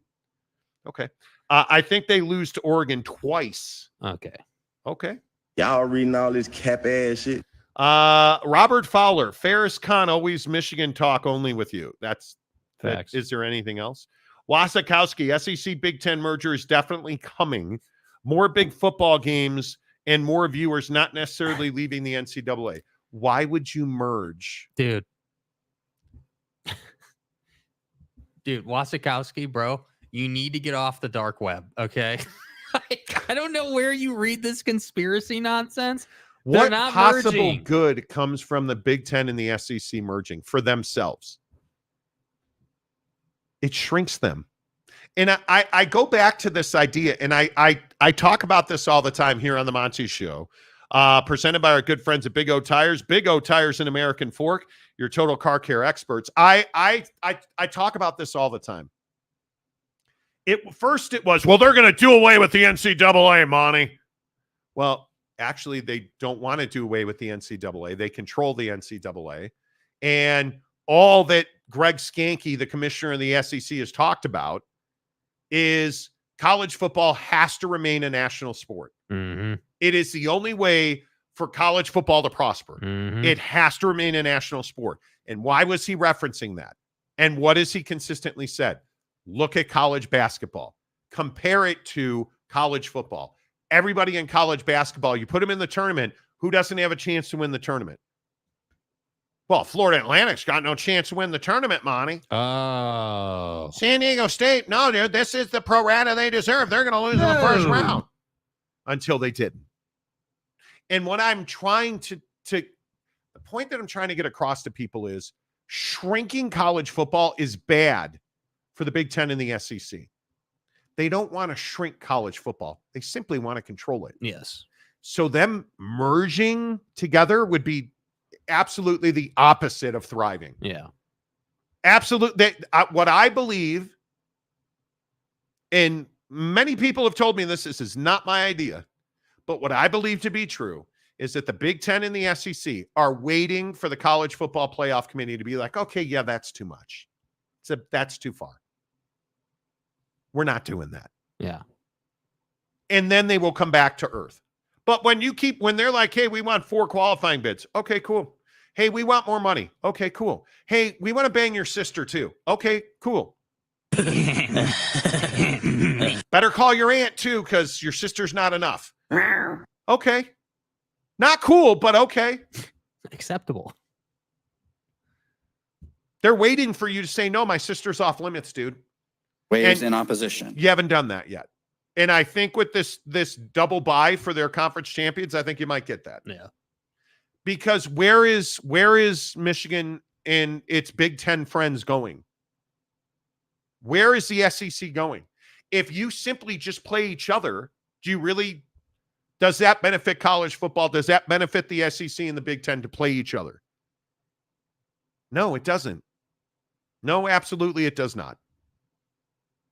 okay. I think they lose to Oregon twice. Okay. Y'all reading all this cap ass shit. Robert Fowler, Ferris Khan, always Michigan talk only with you. That's Facts. Is there anything else? Wasikowski, SEC Big Ten merger is definitely coming. More big football games and more viewers, not necessarily leaving the NCAA. Why would you merge? Dude, Wasikowski, bro, you need to get off the dark web, okay? I don't know where you read this conspiracy nonsense. They're What not possible merging. good comes from the Big Ten and the SEC merging for themselves? It shrinks them. And I go back to this idea, and I talk about this all the time here on the Monty Show, presented by our good friends at Big O Tires. Big O Tires and American Fork, your total car care experts. I talk about this all the time. First it was, well, they're going to do away with the NCAA, Monty. Well, actually, they don't want to do away with the NCAA. They control the NCAA. And all that Greg Skanke, the commissioner of the SEC, has talked about is college football has to remain a national sport. Mm-hmm. It is the only way for college football to prosper. Mm-hmm. It has to remain a national sport. And why was he referencing that? And what has he consistently said? Look at college basketball. Compare it to college football. Everybody in college basketball, you put them in the tournament, who doesn't have a chance to win the tournament? Well, Florida Atlantic's got no chance to win the tournament, Monty. Oh. San Diego State, no, dude, this is the pro rata they deserve. They're going to lose in the first round. Until they didn't. And what I'm trying to the point that I'm trying to get across to people is shrinking college football is bad for the Big Ten and the SEC. They don't want to shrink college football. They simply want to control it. Yes. So them merging together would be absolutely the opposite of thriving. Yeah. Absolutely. What I believe, and many people have told me this is not my idea, but what I believe to be true is that the Big Ten and the SEC are waiting for the College Football Playoff Committee to be like, okay, yeah, that's too much. That's too far. We're not doing that. Yeah. And then they will come back to earth. But when they're like, hey, we want 4 qualifying bids. Okay, cool. Hey, we want more money. Okay, cool. Hey, we want to bang your sister too. Okay, cool. Better call your aunt too, because your sister's not enough. Okay. Not cool, but okay. Acceptable. They're waiting for you to say, no, my sister's off limits, dude. Waves in opposition. You haven't done that yet. And I think with this double bye for their conference champions, I think you might get that. Yeah. Because where is Michigan and its Big Ten friends going? Where is the SEC going? If you simply just play each other, does that benefit college football? Does that benefit the SEC and the Big Ten to play each other? No, it doesn't. No, absolutely it does not.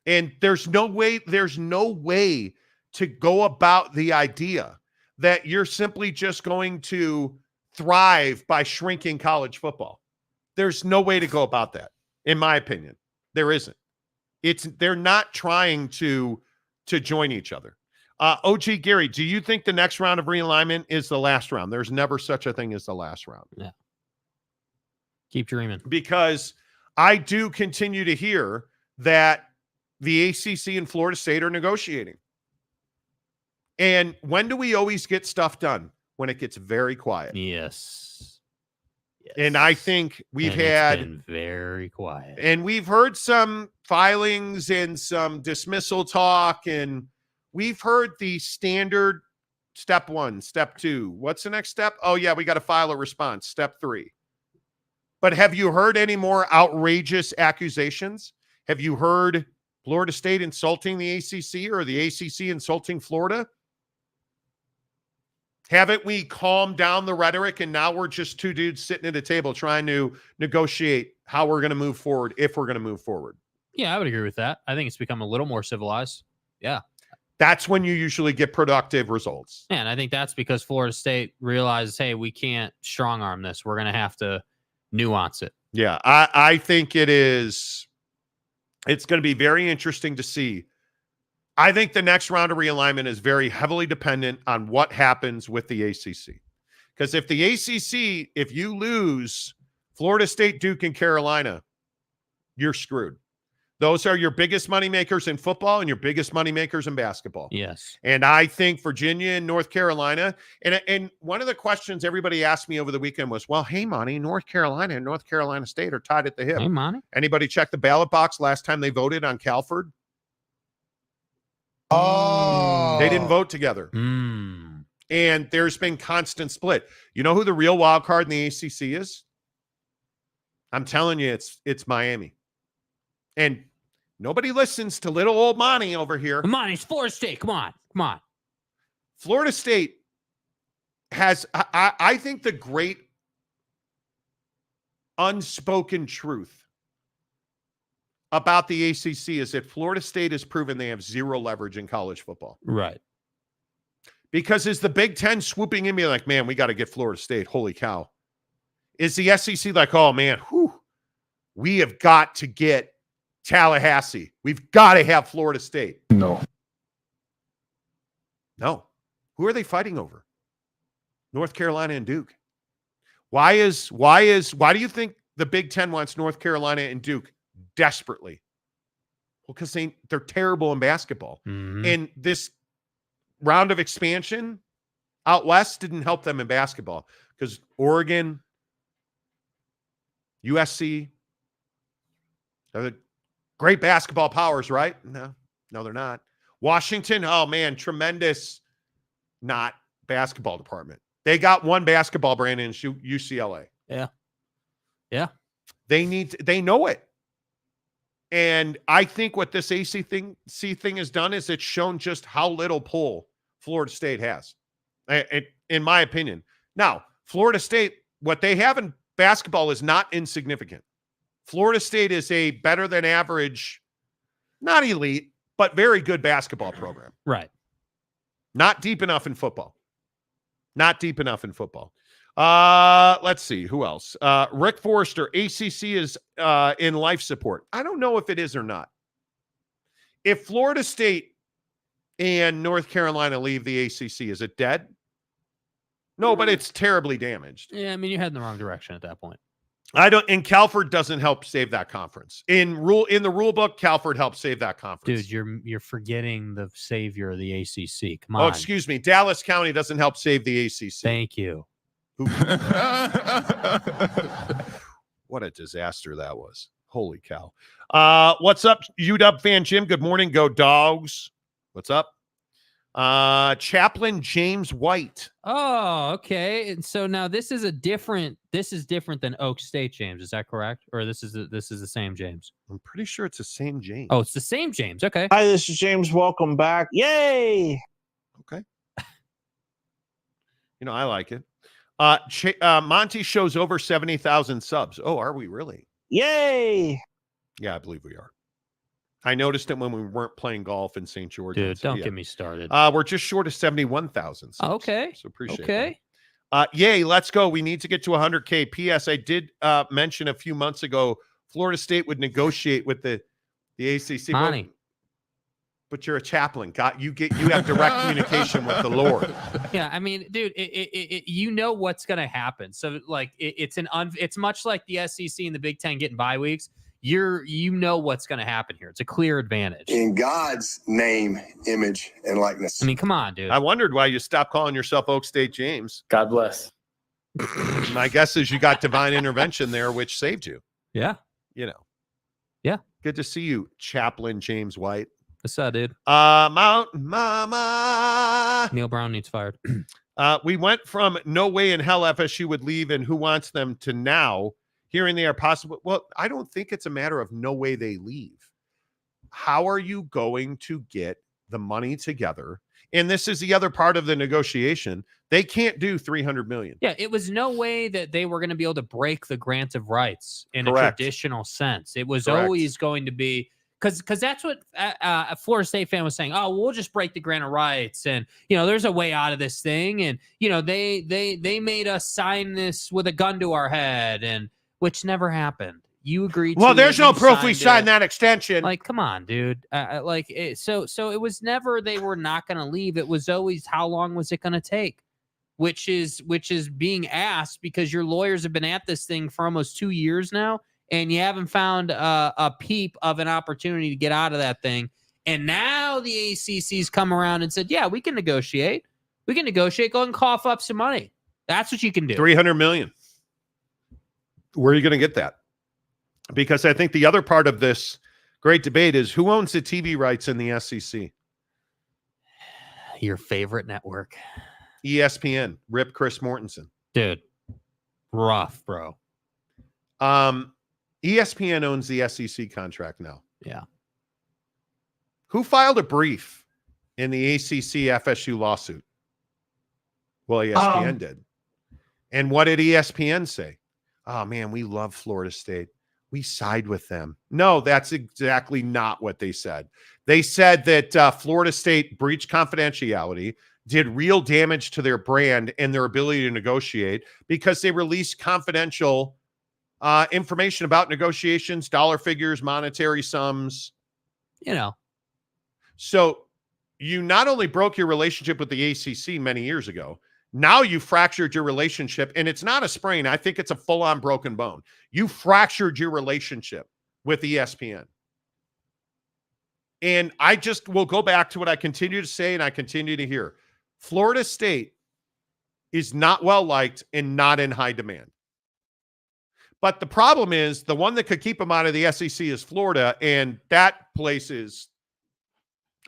And there's no way to go about the idea that you're simply just going to thrive by shrinking college football. There's no way to go about that, in my opinion. There isn't. They're not trying to join each other. OG Gary, do you think the next round of realignment is the last round? There's never such a thing as the last round. Yeah. Keep dreaming. Because I do continue to hear that the ACC and Florida State are negotiating. And when do we always get stuff done? When it gets very quiet. Yes. And I think it's been very quiet. And we've heard some filings and some dismissal talk, and we've heard the standard step 1, step 2. What's the next step? Oh, yeah, we got to file a response, step 3. But have you heard any more outrageous accusations? Have you heard Florida State insulting the ACC or the ACC insulting Florida? Haven't we calmed down the rhetoric, and now we're just two dudes sitting at a table trying to negotiate how we're going to move forward, if we're going to move forward? Yeah, I would agree with that. I think it's become a little more civilized. Yeah. That's when you usually get productive results. And I think that's because Florida State realizes, hey, we can't strong arm this. We're going to have to nuance it. Yeah, I think it's going to be very interesting to see. I think the next round of realignment is very heavily dependent on what happens with the ACC. Because if the ACC, if you lose Florida State, Duke, and Carolina, you're screwed. Those are your biggest moneymakers in football and your biggest moneymakers in basketball. Yes. And I think Virginia and North Carolina, and one of the questions everybody asked me over the weekend was, well, hey, Monty, North Carolina and North Carolina State are tied at the hip. Hey, Monty. Anybody check the ballot box last time they voted on Calford? Oh. They didn't vote together. And there's been constant split. You know who the real wild card in the ACC is? I'm telling you, it's Miami. And nobody listens to little old Monty over here. Monty's Florida State. Come on. Florida State has, I think, the great unspoken truth about the ACC is that Florida State has proven they have zero leverage in college football. Right. Because is the Big Ten swooping in me like, man, we got to get Florida State. Holy cow. Is the SEC like, oh, man, we have got to get Tallahassee. We've got to have Florida State. No. Who are they fighting over? North Carolina and Duke. Why do you think the Big Ten wants North Carolina and Duke desperately? Well, because they're terrible in basketball. Mm-hmm. And this round of expansion out west didn't help them in basketball because Oregon, USC, they're the great basketball powers, right? No, they're not. Washington, oh man, tremendous not basketball department. They got one basketball brand in UCLA. Yeah. They know it. And I think what this ACC thing has done is it's shown just how little pull Florida State has, in my opinion. Now, Florida State, what they have in basketball is not insignificant. Florida State is a better than average, not elite, but very good basketball program. Right. Not deep enough in football. Let's see. Who else? Rick Forrester, ACC is in life support. I don't know if it is or not. If Florida State and North Carolina leave the ACC, is it dead? No, but it's terribly damaged. Yeah, I mean, you head in the wrong direction at that point. And Calford doesn't help save that conference. In the rule book, Calford helps save that conference. Dude, you're forgetting the savior of the ACC. Come on. Oh, excuse me. Dallas County doesn't help save the ACC. Thank you. What a disaster that was. Holy cow. What's up, UW fan Jim? Good morning. Go Dogs. What's up? Chaplain James White. Oh, okay. And so now this is different than Oak State, James. Is that correct? Or this is the same James? I'm pretty sure it's the same James. Oh, it's the same James. Okay. Hi, this is James. Welcome back. Yay! Okay. I like it. Monty shows over 70,000 subs. Oh, are we really? Yay! Yeah, I believe we are. I noticed it when we weren't playing golf in St. George. Dude, don't get me started. We're just short of 71,000 subs. Okay. So appreciate it. Okay. Yay, let's go. We need to get to 100K. P.S. I did mention a few months ago Florida State would negotiate with the ACC. Monty. But you're a chaplain. You have direct communication with the Lord. Yeah, I mean, dude, you know what's going to happen. So, like, it's much like the SEC and the Big Ten getting bye weeks. You know what's going to happen here. It's a clear advantage. In God's name, image, and likeness. I mean, come on, dude. I wondered why you stopped calling yourself Oak State James. God bless. My guess is you got divine intervention there, which saved you. Yeah. You know. Yeah. Good to see you, Chaplain James White. What's up, dude? Mountain Mama. Neil Brown needs fired. We went from no way in hell FSU would leave and who wants them to now hearing they are possible. Well, I don't think it's a matter of no way they leave. How are you going to get the money together? And this is the other part of the negotiation. They can't do $300 million. Yeah, it was no way that they were going to be able to break the grant of rights in Correct. a traditional sense. It was Correct. always going to be because that's what a Florida State fan was saying. Oh, we'll just break the grant of rights, and there's a way out of this thing. And they made us sign this with a gun to our head, and which never happened. You agreed. Well, there's no proof we signed signed that extension. Like, come on, dude. So it was never they were not going to leave. It was always how long was it going to take, which is being asked because your lawyers have been at this thing for almost 2 years now, and you haven't found a peep of an opportunity to get out of that thing. And now the ACC's come around and said, yeah, we can negotiate. We can negotiate. Go and cough up some money. That's what you can do. $300 million. Where are you going to get that? Because I think the other part of this great debate is who owns the TV rights in the SEC? Your favorite network. ESPN. Rip Chris Mortensen. Dude. Rough, bro. ESPN owns the SEC contract now. Yeah. Who filed a brief in the ACC FSU lawsuit? Well, ESPN did. And what did ESPN say? Oh, man, we love Florida State. We side with them. No, that's exactly not what they said. They said that Florida State breached confidentiality, did real damage to their brand and their ability to negotiate because they released confidential information about negotiations, dollar figures, monetary sums. So you not only broke your relationship with the ACC many years ago, now you fractured your relationship, and it's not a sprain. I think it's a full-on broken bone. You fractured your relationship with ESPN. And I just will go back to what I continue to say and I continue to hear. Florida State is not well-liked and not in high demand. But the problem is the one that could keep them out of the SEC is Florida, and that place is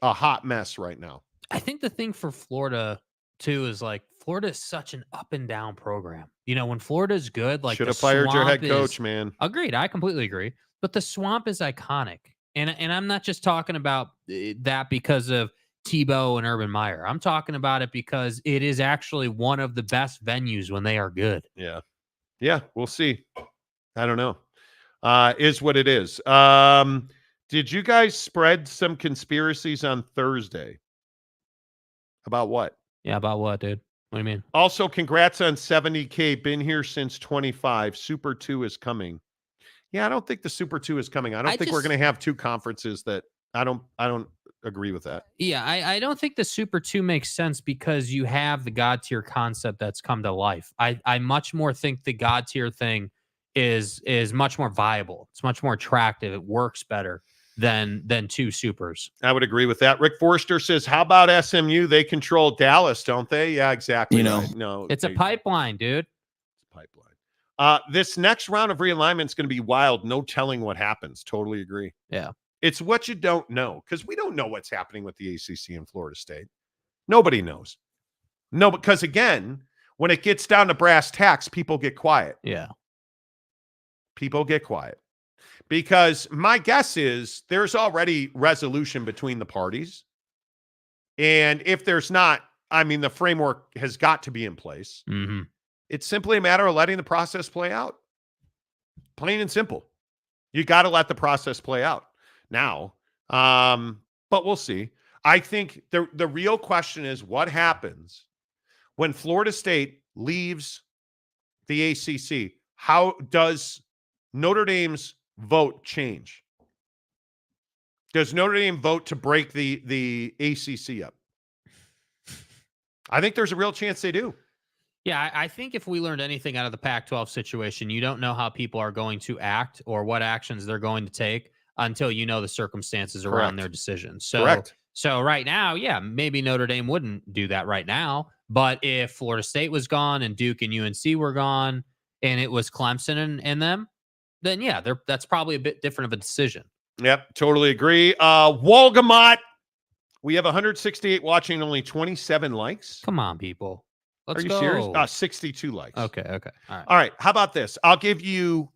a hot mess right now. I think the thing for Florida, too, is like Florida is such an up and down program. When Florida's good, like should have fired your head coach, man. Agreed. I completely agree. But the Swamp is iconic. And I'm not just talking about that because of Tebow and Urban Meyer. I'm talking about it because it is actually one of the best venues when they are good. Yeah. Yeah, we'll see. I don't know. Is what it is. Did you guys spread some conspiracies on Thursday? About what? Yeah, about what, dude? What do you mean? Also, congrats on 70K. Been here since 25. Super 2 is coming. Yeah, I don't think the Super 2 is coming. I don't think we're going to have two conferences that I don't agree with that. Yeah, I don't think the Super 2 makes sense because you have the God tier concept that's come to life. I much more think the God tier thing is much more viable. It's much more attractive. It works better than two supers. I would agree with that. Rick Forster says, how about SMU? They control Dallas, don't they? Yeah, exactly. Right. No, it's a pipeline, dude. It's a pipeline. This next round of realignment is going to be wild. No telling what happens. Totally agree. Yeah. It's what you don't know because we don't know what's happening with the ACC and Florida State. Nobody knows. No, because again, when it gets down to brass tacks, people get quiet. Yeah. People get quiet. Because my guess is there's already resolution between the parties. And if there's not, I mean, the framework has got to be in place. Mm-hmm. It's simply a matter of letting the process play out. Plain and simple. You got to let the process play out now. But we'll see. I think the real question is what happens when Florida State leaves the ACC, how does Notre Dame's vote change? Does Notre Dame vote to break the ACC up? I think there's a real chance they do. Yeah, I think if we learned anything out of the Pac-12 situation, you don't know how people are going to act or what actions they're going to take until you know the circumstances around their decisions. So right now, yeah, maybe Notre Dame wouldn't do that right now. But if Florida State was gone and Duke and UNC were gone and it was Clemson and them, then yeah, that's probably a bit different of a decision. Yep, totally agree. Walgamot, we have 168 watching, only 27 likes. Come on, people. Let's Are you go. serious? 62 likes. Okay. All right. How about this? I'll give you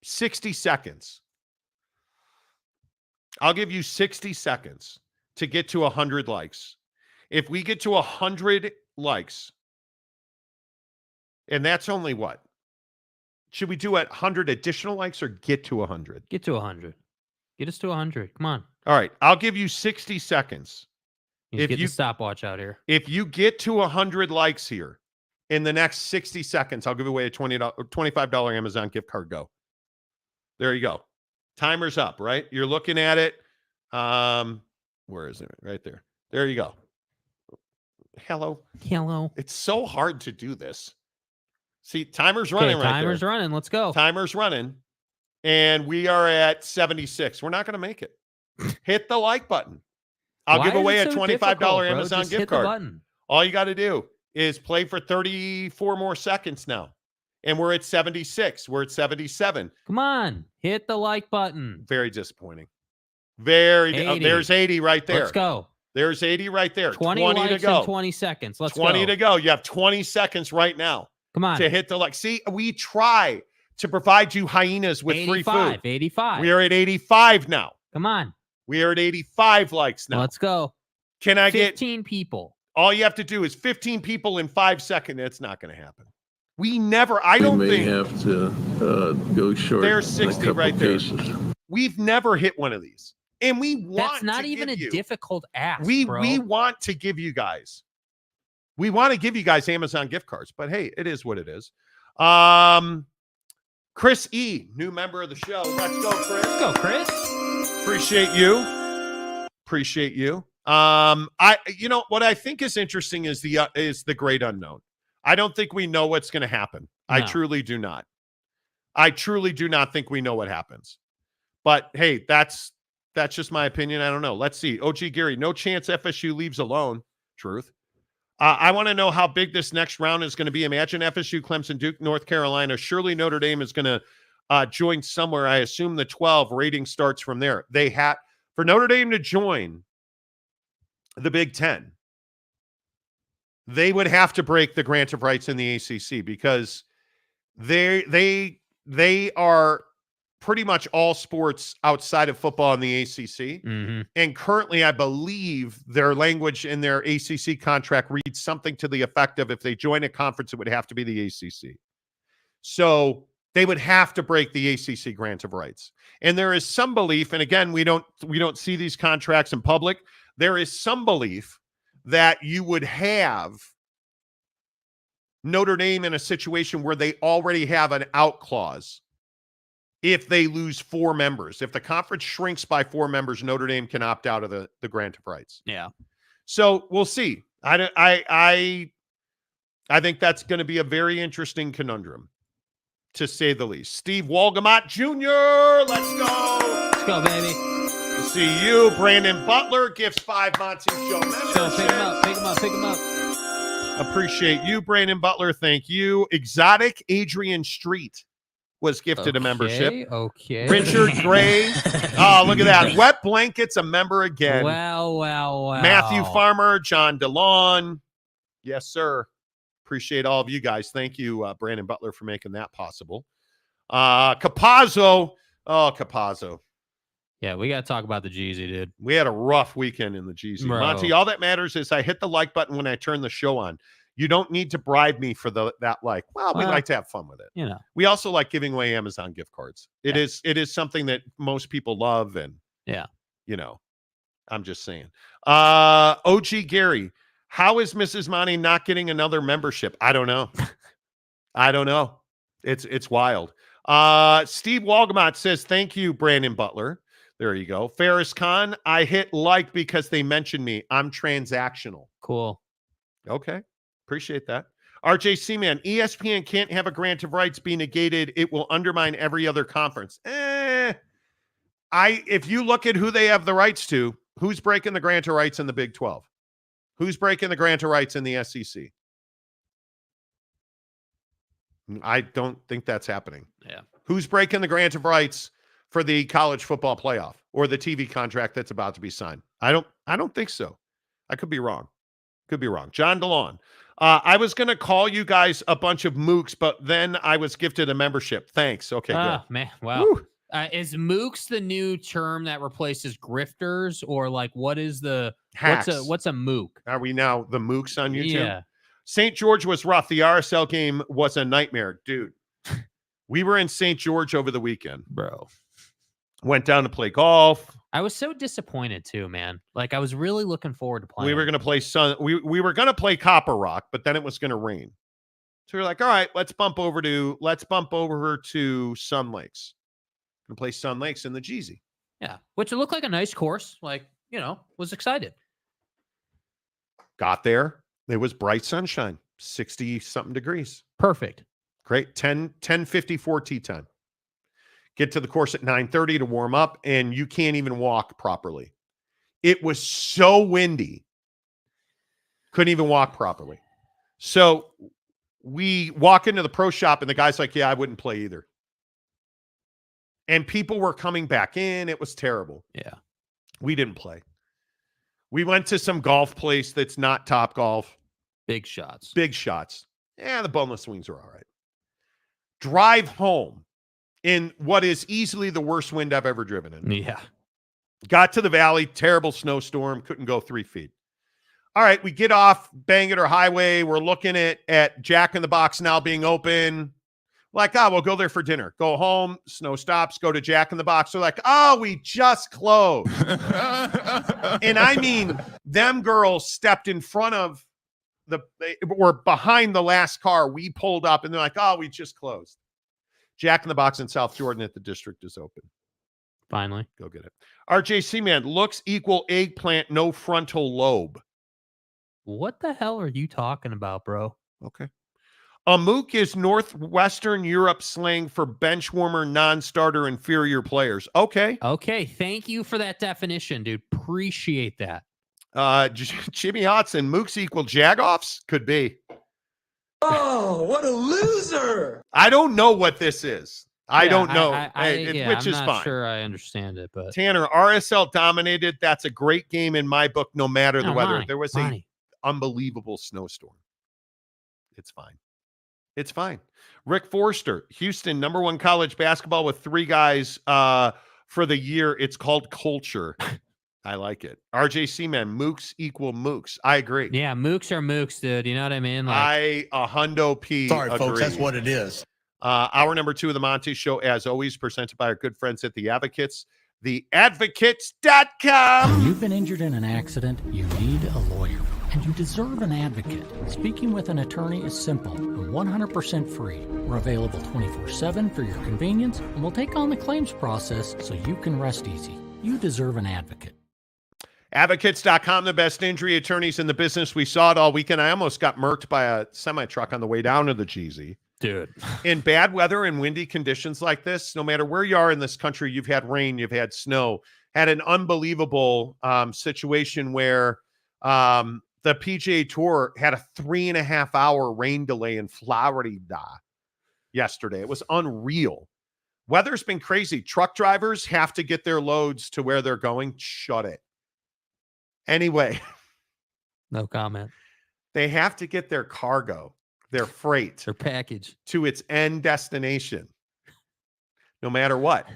60 seconds. I'll give you 60 seconds to get to 100 likes. If we get to 100 likes, and that's only what? Should we do 100 additional likes or get to 100? Get to 100. Get us to 100. Come on. All right. I'll give you 60 seconds. Get the stopwatch out here. If you get to 100 likes here in the next 60 seconds, I'll give away a $25 Amazon gift card. Go. There you go. Timer's up, right? You're looking at it. Where is it? Right there. There you go. Hello. It's so hard to do this. See, timer's running right there. Timer's running. Let's go. Timer's running. And we are at 76. We're not going to make it. Hit the like button. I'll give away a $25 Amazon gift card. Button. All you got to do is play for 34 more seconds now. And we're at 76. We're at 77. Come on. Hit the like button. Very disappointing. There's 80 right there. Let's go. There's 80 right there. 20 likes to go. In 20 seconds. Let's 20 to go. You have 20 seconds right now. Come on. To hit the like. See, we try to provide you hyenas with free food. 85. We are at 85 now. Come on. We are at 85 likes now. Let's go. Can I get 15 people? All you have to do is 15 people in 5 seconds. It's not going to happen. We may have to go short. There's 60 right there. We've never hit one of these. And we want That's not even a difficult ask, bro. We want to give you guys. We want to give you guys Amazon gift cards. But hey, it is what it is. Chris E., new member of the show. Let's go, Chris. Let's go, Chris. Appreciate you. What I think is interesting is the great unknown. I don't think we know what's going to happen. No. I truly do not. I truly do not think we know what happens. But hey, that's just my opinion. I don't know. Let's see. OG Gary, no chance FSU leaves alone. Truth. I want to know how big this next round is going to be. Imagine FSU, Clemson, Duke, North Carolina. Surely Notre Dame is going to join somewhere. I assume the 12 rating starts from there. For Notre Dame to join the Big Ten, they would have to break the grant of rights in the ACC because they are pretty much all sports outside of football in the ACC. Mm-hmm. And currently, I believe their language in their ACC contract reads something to the effect of if they join a conference, it would have to be the ACC. So they would have to break the ACC grant of rights. And there is some belief, and again, we don't see these contracts in public. There is some belief that you would have Notre Dame in a situation where they already have an out clause. If they lose 4 members, if the conference shrinks by 4 members, Notre Dame can opt out of the grant of rights. Yeah. So we'll see. I think that's going to be a very interesting conundrum, to say the least. Steve Walgamot Jr., let's go. Let's go, baby. We'll see you. Brandon Butler gifts 5 Monty Show members. So pick him up. Appreciate you, Brandon Butler. Thank you. Exotic Adrian Street was gifted a membership. Okay. Richard Gray. Oh, look at that. Wet Blankets, a member again. Well. Matthew Farmer, John DeLon. Yes, sir. Appreciate all of you guys. Thank you, Brandon Butler, for making that possible. Capazzo. Oh, Capazzo. Yeah, we got to talk about the Jeezy, dude. We had a rough weekend in the Jeezy. Bro. Monty, all that matters is I hit the like button when I turn the show on. You don't need to bribe me for that like. Well, we like to have fun with it. You know. We also like giving away Amazon gift cards. It is something that most people love, and I'm just saying. OG Gary, How is Mrs. Monty not getting another membership? I don't know. It's wild. Steve Walgamot says, thank you, Brandon Butler. There you go. Ferris Khan, I hit like because they mentioned me. I'm transactional. Cool. Okay. Appreciate that. RJ Seaman, ESPN can't have a grant of rights be negated. It will undermine every other conference. If you look at who they have the rights to, who's breaking the grant of rights in the Big 12? Who's breaking the grant of rights in the SEC? I don't think that's happening. Yeah. Who's breaking the grant of rights for the college football playoff or the TV contract that's about to be signed? I don't think so. I could be wrong. John DeLon. I was going to call you guys a bunch of mooks, but then I was gifted a membership. Thanks. Okay, good. Man, wow. Is mooks the new term that replaces grifters, or like what is the Hacks. what's a mook? Are we now the mooks on YouTube? Yeah. St. George was rough. The RSL game was a nightmare, dude. We were in St. George over the weekend, bro. Went down to play golf. I was so disappointed too, man. Like I was really looking forward to playing. We were going to play we were going to play Copper Rock, but then it was going to rain. So we were like, all right, let's bump over to Sun Lakes. Going to play Sun Lakes in the Jeezy. Yeah, which looked like a nice course. Like, was excited. Got there. It was bright sunshine, 60-something degrees. Perfect. Great. 10:54 tee time. Get to the course at 9:30 to warm up, and you can't even walk properly. It was so windy. Couldn't even walk properly. So we walk into the pro shop, and the guy's like, yeah, I wouldn't play either. And people were coming back in. It was terrible. Yeah. We didn't play. We went to some golf place that's not Top Golf. Big shots. Yeah, the boneless swings are all right. Drive home in what is easily the worst wind I've ever driven in. Yeah. Got to the valley, terrible snowstorm, couldn't go 3 feet. All right, we get off Bangor Highway. We're looking at Jack in the Box now being open. Like, we'll go there for dinner. Go home, snow stops, go to Jack in the Box. They're like, we just closed. And I mean, them girls stepped in front of or behind the last car. We pulled up and they're like, we just closed. Jack in the Box in South Jordan at the district is open. Finally. Go get it. RJC, man, looks equal eggplant, no frontal lobe. What the hell are you talking about, bro? Okay. A mook is Northwestern Europe slang for bench warmer, non-starter, inferior players. Okay. Thank you for that definition, dude. Appreciate that. Jimmy Hodson, mooks equal jagoffs? Could be. Oh, what a loser. I don't know what this is. I don't know, which is I'm not fine. Sure, I understand it, but Tanner, RSL dominated. That's a great game in my book, no matter the weather. There was an unbelievable snowstorm. It's fine. Rick Forster, Houston, #1 college basketball with 3 guys for the year. It's called culture. I like it. RJC, man, mooks equal mooks. I agree. Yeah, mooks are mooks, dude. You know what I mean? Like, a hundo P. Sorry, agree. folks, that's what it is. Hour number 2 of the Monty Show, as always, presented by our good friends at The Advocates, theadvocates.com. When you've been injured in an accident, you need a lawyer, and you deserve an advocate. Speaking with an attorney is simple and 100% free. We're available 24/7 for your convenience, and we'll take on the claims process so you can rest easy. You deserve an advocate. Advocates.com, the best injury attorneys in the business. We saw it all weekend. I almost got murked by a semi-truck on the way down to the Jeezy. Dude. In bad weather and windy conditions like this, no matter where you are in this country, you've had rain, you've had snow, had an unbelievable situation where the PGA Tour had a 3.5-hour rain delay in Florida yesterday. It was unreal. Weather's been crazy. Truck drivers have to get their loads to where they're going. Shut it. Anyway. No comment. They have to get their cargo, their freight, their package to its end destination, no matter what.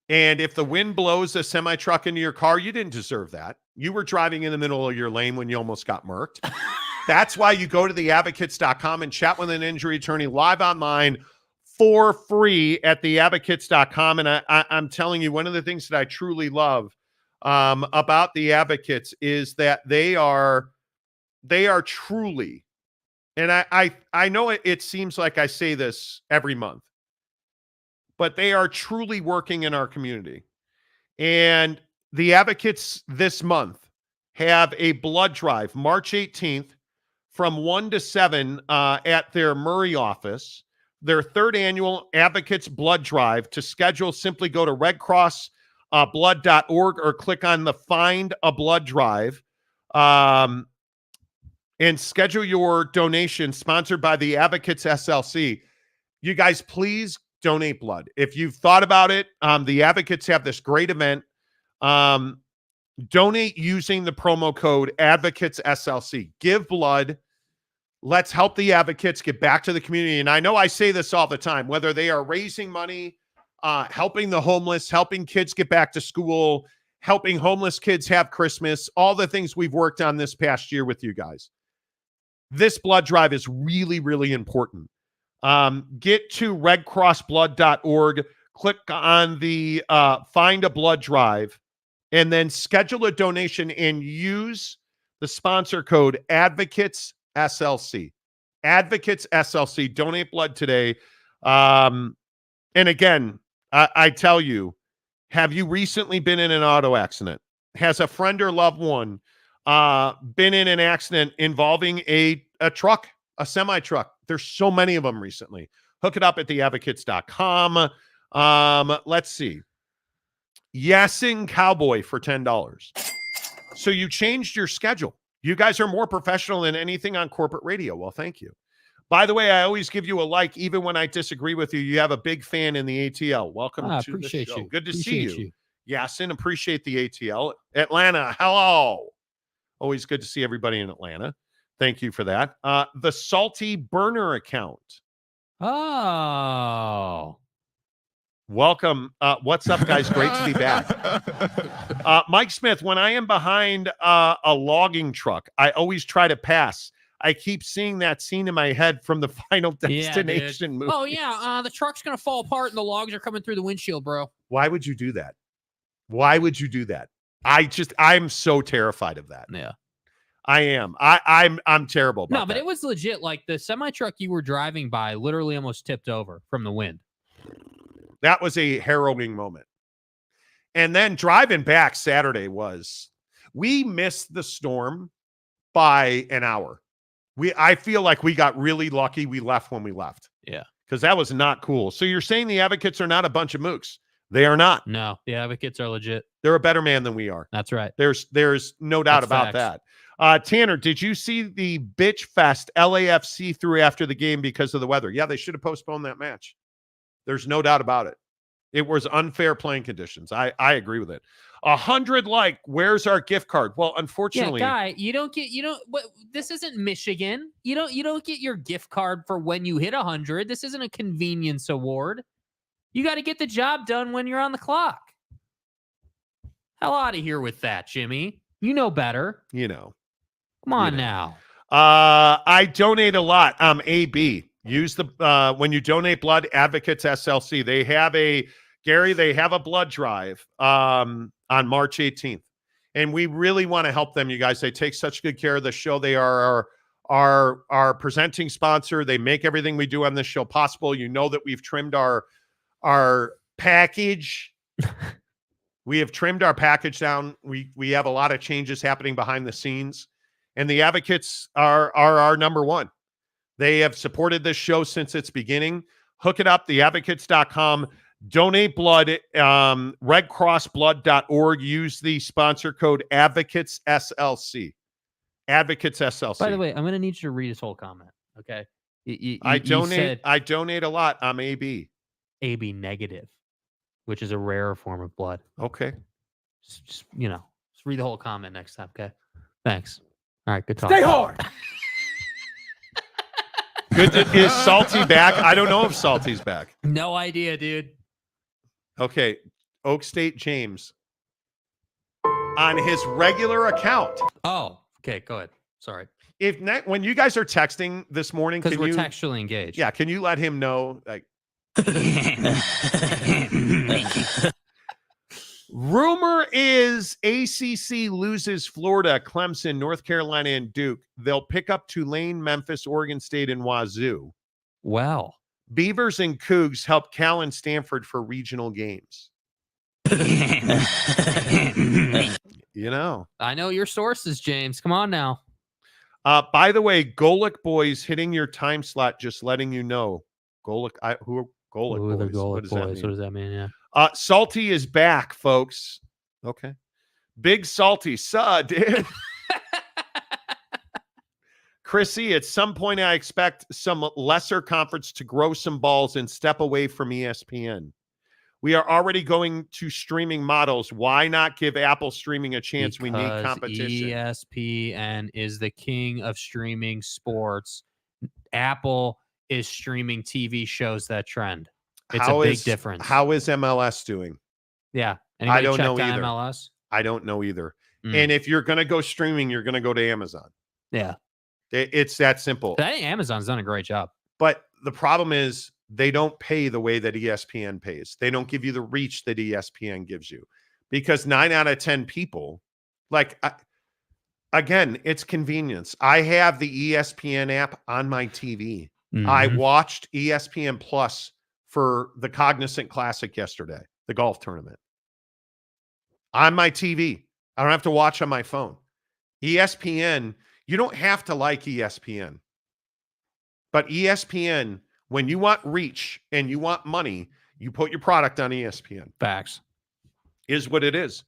And if the wind blows a semi-truck into your car, you didn't deserve that. You were driving in the middle of your lane when you almost got murked. That's why you go to theadvocates.com and chat with an injury attorney live online for free at theadvocates.com. And I'm telling you, one of the things that I truly love about the Advocates is that they are they are truly, and I know it seems like I say this every month, but they are truly working in our community. And the Advocates this month have a blood drive, March 18th, from 1 to 7 at their Murray office. Their third annual Advocates Blood Drive. To schedule, simply go to redcrossblood.org or click on the Find a Blood Drive and schedule your donation, sponsored by the Advocates SLC. You guys, please donate blood. If you've thought about it, the Advocates have this great event. Donate using the promo code Advocates SLC. Give blood. Let's help the Advocates get back to the community. And I know I say this all the time, whether they are raising money, helping the homeless, helping kids get back to school, helping homeless kids have Christmas, all the things we've worked on this past year with you guys. This blood drive is really, really important. Get to redcrossblood.org, click on the Find a Blood Drive, and then schedule a donation and use the sponsor code Advocates SLC. Advocates SLC. Donate blood today. And again, I tell you, have you recently been in an auto accident? Has a friend or loved one been in an accident involving a truck, a semi-truck? There's so many of them recently. Hook it up at theadvocates.com. Let's see. Yasin Cowboy for $10. So you changed your schedule. You guys are more professional than anything on corporate radio. Well, thank you. By the way, I always give you a like, even when I disagree with you. You have a big fan in the ATL. Welcome to the show. Good to see you. Yasin, appreciate the ATL. Atlanta, hello. Always good to see everybody in Atlanta. Thank you for that. The Salty Burner account. Oh. Welcome. What's up, guys? Great to be back. Mike Smith, when I am behind a logging truck, I always try to pass. I keep seeing that scene in my head from the Final Destination movie. Oh, yeah. The truck's going to fall apart and the logs are coming through the windshield, bro. Why would you do that? Why would you do that? I'm so terrified of that. Yeah. I am. I'm terrible about that. No, but it was legit. Like the semi-truck you were driving by literally almost tipped over from the wind. That was a harrowing moment. And then driving back Saturday we missed the storm by an hour. I feel like we got really lucky. We left when we left. Yeah. Because that was not cool. So you're saying the Advocates are not a bunch of mooks. They are not. No, the Advocates are legit. They're a better man than we are. That's right. There's no doubt about that. Tanner, did you see the bitch fest LAFC threw after the game because of the weather? Yeah, they should have postponed that match. There's no doubt about it. It was unfair playing conditions. I agree with it. 100 where's our gift card? Well, unfortunately, Guy, this isn't Michigan. You don't get your gift card for when you hit 100. This isn't a convenience award. You got to get the job done when you're on the clock. Hell out of here with that, Jimmy. You know better. Come on now. I donate a lot. AB. Use the when you donate blood, Advocates SLC. They have a blood drive on March 18th. And we really want to help them, you guys. They take such good care of the show. They are our presenting sponsor. They make everything we do on this show possible. You know that we've trimmed our package. We have trimmed our package down. We have a lot of changes happening behind the scenes. And the Advocates are our number one. They have supported this show since its beginning. Hook it up, theadvocates.com. Donate blood, redcrossblood.org. Use the sponsor code Advocates SLC. Advocates SLC. By the way, I'm going to need you to read his whole comment, okay? I donate a lot. I'm AB. AB negative, which is a rarer form of blood. Okay. Just read the whole comment next time, okay? Thanks. All right, good talk. Stay hard. Good. Is Salty back? I don't know if Salty's back. No idea, dude. Okay. Oak State James. On his regular account. Oh, okay. Go ahead. Sorry. When you guys are texting this morning, because we're textually engaged. Yeah. Can you let him know? Rumor is ACC loses Florida, Clemson, North Carolina, and Duke. They'll pick up Tulane, Memphis, Oregon State, and Wazoo. Well, Beavers and Cougs help Cal and Stanford for regional games. You know. I know your sources, James. Come on now. By the way, Golic boys hitting your time slot, just letting you know. Golic, who are Golic Ooh, the boys? Golic What does that boys. mean? What does that mean? Yeah. Salty is back, folks. Okay. Big Salty. Dude. Chrissy, at some point I expect some lesser conference to grow some balls and step away from ESPN. We are already going to streaming models. Why not give Apple streaming a chance? Because we need competition. ESPN is the king of streaming sports. Apple is streaming TV shows that trend. It's a big difference. How is MLS doing? Yeah. I don't know check either. MLS? I don't know either. And if you're going to go streaming, you're going to go to Amazon. Yeah. It's that simple. I think Amazon's done a great job. But the problem is they don't pay the way that ESPN pays. They don't give you the reach that ESPN gives you. Because 9 out of 10 people, again, it's convenience. I have the ESPN app on my TV. Mm-hmm. I watched ESPN Plus for the Cognizant Classic yesterday, the golf tournament. On my TV. I don't have to watch on my phone. ESPN, you don't have to like ESPN. But ESPN, when you want reach and you want money, you put your product on ESPN. Facts. Is what it is.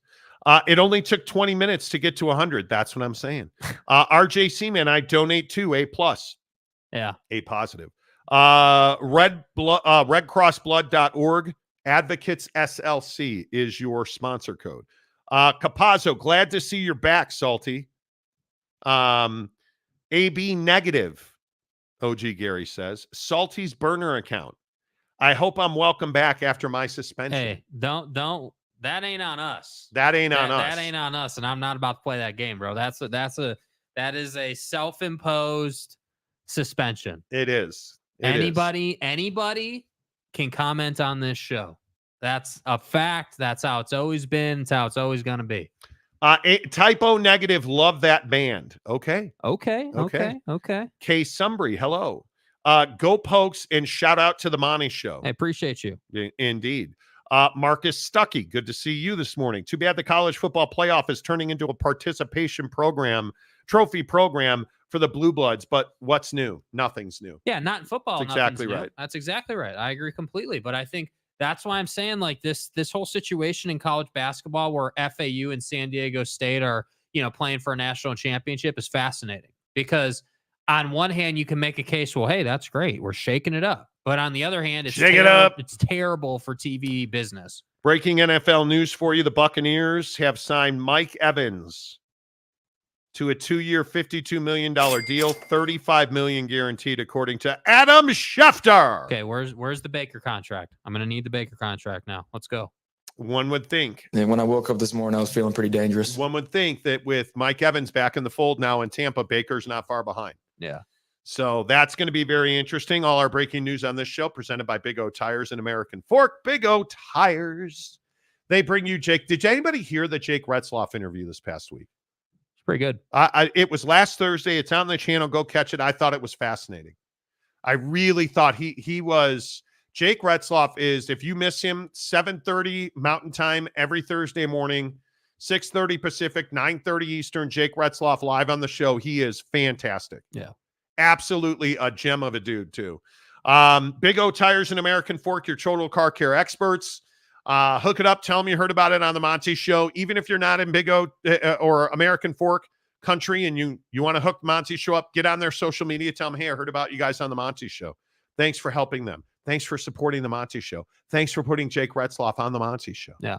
It only took 20 minutes to get to 100. That's what I'm saying. RJ Seaman, I donate to A+. Yeah. A positive. Redcrossblood.org. Advocates SLC is your sponsor code. Capazzo, glad to see you're back, Salty. AB negative, OG Gary says. Salty's burner account. I hope I'm welcome back after my suspension. Hey, don't. That ain't on us. That ain't on us. That ain't on us, and I'm not about to play that game, bro. That is a self-imposed suspension. It is. Anybody can comment on this show. That's a fact. That's how it's always been. It's how it's always going to be. Typo negative. Love that band. Okay. K Sumbry. Hello. Go Pokes and shout out to the Monty Show. I appreciate you. Indeed. Marcus Stuckey. Good to see you this morning. Too bad the college football playoff is turning into a participation program, trophy program for the Blue Bloods. But what's new? Nothing's new. Yeah, not in football. That's exactly right. That's exactly right. I agree completely. But I think that's why I'm saying like this whole situation in college basketball where FAU and San Diego State are, playing for a national championship is fascinating because on one hand, you can make a case, well, hey, that's great. We're shaking it up. But on the other hand, it's terrible for TV business. Breaking NFL news for you. The Buccaneers have signed Mike Evans to a 2-year, $52 million deal, $35 million guaranteed, according to Adam Schefter. Okay, where's the Baker contract? I'm going to need the Baker contract now. Let's go. One would think. And when I woke up this morning, I was feeling pretty dangerous. One would think that with Mike Evans back in the fold now in Tampa, Baker's not far behind. Yeah. So that's going to be very interesting. All our breaking news on this show presented by Big O Tires and American Fork. Big O Tires. They bring you Jake. Did anybody hear the Jake Retzloff interview this past week? It's pretty good. It was last Thursday. It's on the channel. Go catch it. I thought it was fascinating. I really thought he was. Jake Retzloff is, if you miss him, 7:30 Mountain Time every Thursday morning, 6:30 Pacific, 9:30 Eastern. Jake Retzloff live on the show. He is fantastic. Yeah. Absolutely a gem of a dude, too. Big O Tires and American Fork, your total car care experts. Hook it up. Tell them you heard about it on the Monty Show. Even if you're not in Big O or American Fork country and you want to hook Monty Show up, get on their social media. Tell them, hey, I heard about you guys on the Monty Show. Thanks for helping them. Thanks for supporting the Monty Show. Thanks for putting Jake Retzloff on the Monty Show. Yeah.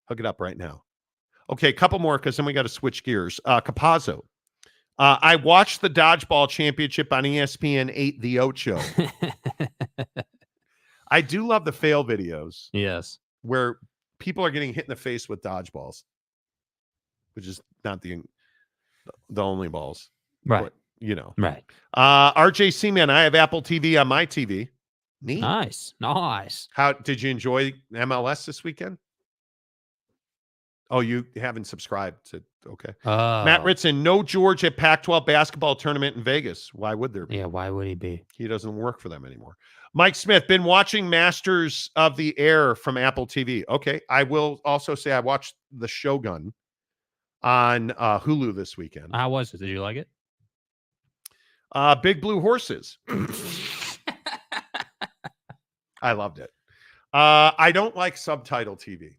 Hook it up right now. Okay, a couple more because then we got to switch gears. Capazzo. I watched the Dodgeball Championship on ESPN 8, The Ocho. I do love the fail videos. Yes. Where people are getting hit in the face with dodgeballs, which is not the only balls. Right. But, Right. RJ Seaman, I have Apple TV on my TV. Neat. Nice. How did you enjoy MLS this weekend? Oh, you haven't subscribed to, okay. Matt Ritson, no George at Pac-12 basketball tournament in Vegas. Why would there be? Yeah, why would he be? He doesn't work for them anymore. Mike Smith, been watching Masters of the Air from Apple TV. Okay, I will also say I watched The Shogun on Hulu this weekend. How was it? Did you like it? Big Blue Horses. I loved it. I don't like subtitle TV.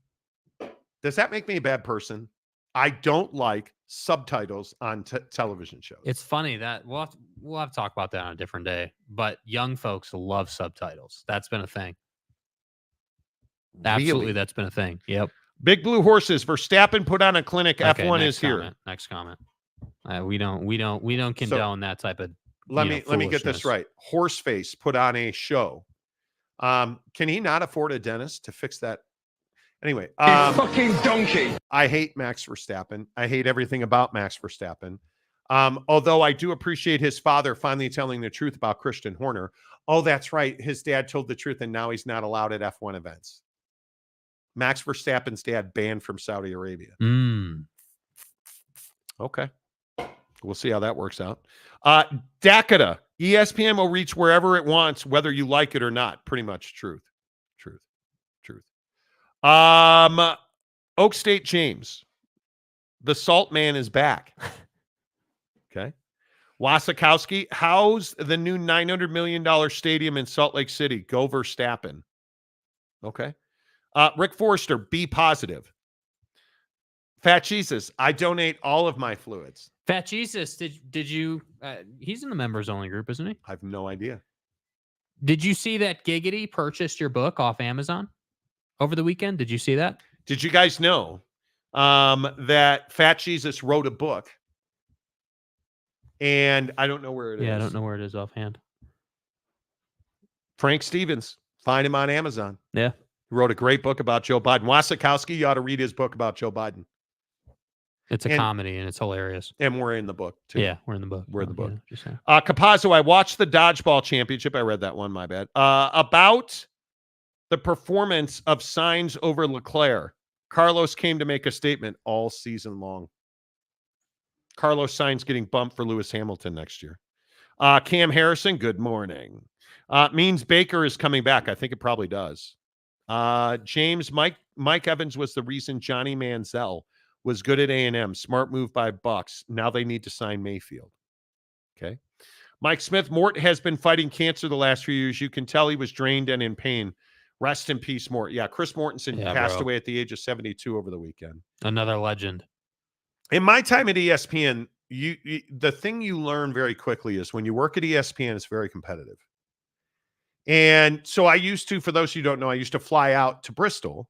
Does that make me a bad person? I don't like subtitles on television shows. It's funny that we'll have to talk about that on a different day. But young folks love subtitles. That's been a thing. Absolutely, Really? that's been a thing. Yep. Big Blue Horses. Verstappen put on a clinic. Okay, F1 is here. Next comment. We don't condone that type of. Let me get this right. Horseface put on a show. Can he not afford a dentist to fix that? Anyway, fucking donkey. I hate Max Verstappen. I hate everything about Max Verstappen. Although I do appreciate his father finally telling the truth about Christian Horner. Oh, that's right. His dad told the truth, and now he's not allowed at F1 events. Max Verstappen's dad banned from Saudi Arabia. Okay. We'll see how that works out. Dakota. ESPN will reach wherever it wants, whether you like it or not. Pretty much truth. Oak State James. The Salt Man is back. Okay. Wasikowski, how's the new $900 million stadium in Salt Lake City? Go Verstappen. Okay. Rick Forrester, be positive. Fat Jesus, I donate all of my fluids. Fat Jesus, did you? He's in the members only group, isn't he? I have no idea. Did you see that Giggity purchased your book off Amazon over the weekend? Did you see that? Did you guys know that Fat Jesus wrote a book? And I don't know where it is. Yeah, I don't know where it is offhand. Frank Stevens, find him on Amazon. Yeah. He wrote a great book about Joe Biden. Wasikowski, you ought to read his book about Joe Biden. It's a comedy and it's hilarious. And we're in the book, too. Yeah, we're in the book. We're in the book. Yeah, Capazzo, I watched the Dodgeball Championship. I read that one, my bad. About the performance of Sainz over Leclerc. Carlos came to make a statement all season long. Carlos Sainz getting bumped for Lewis Hamilton next year. Cam Harrison, good morning. Means Baker is coming back. I think it probably does. James, Mike Evans was the reason Johnny Manziel was good at A&M. Smart move by Bucks. Now they need to sign Mayfield. Okay. Mike Smith, Mort has been fighting cancer the last few years. You can tell he was drained and in pain. Rest in peace, Mort. Yeah, Chris Mortensen passed away at the age of 72 over the weekend. Another legend. In my time at ESPN, the thing you learn very quickly is when you work at ESPN, it's very competitive. And so I used to, for those who don't know, I used to fly out to Bristol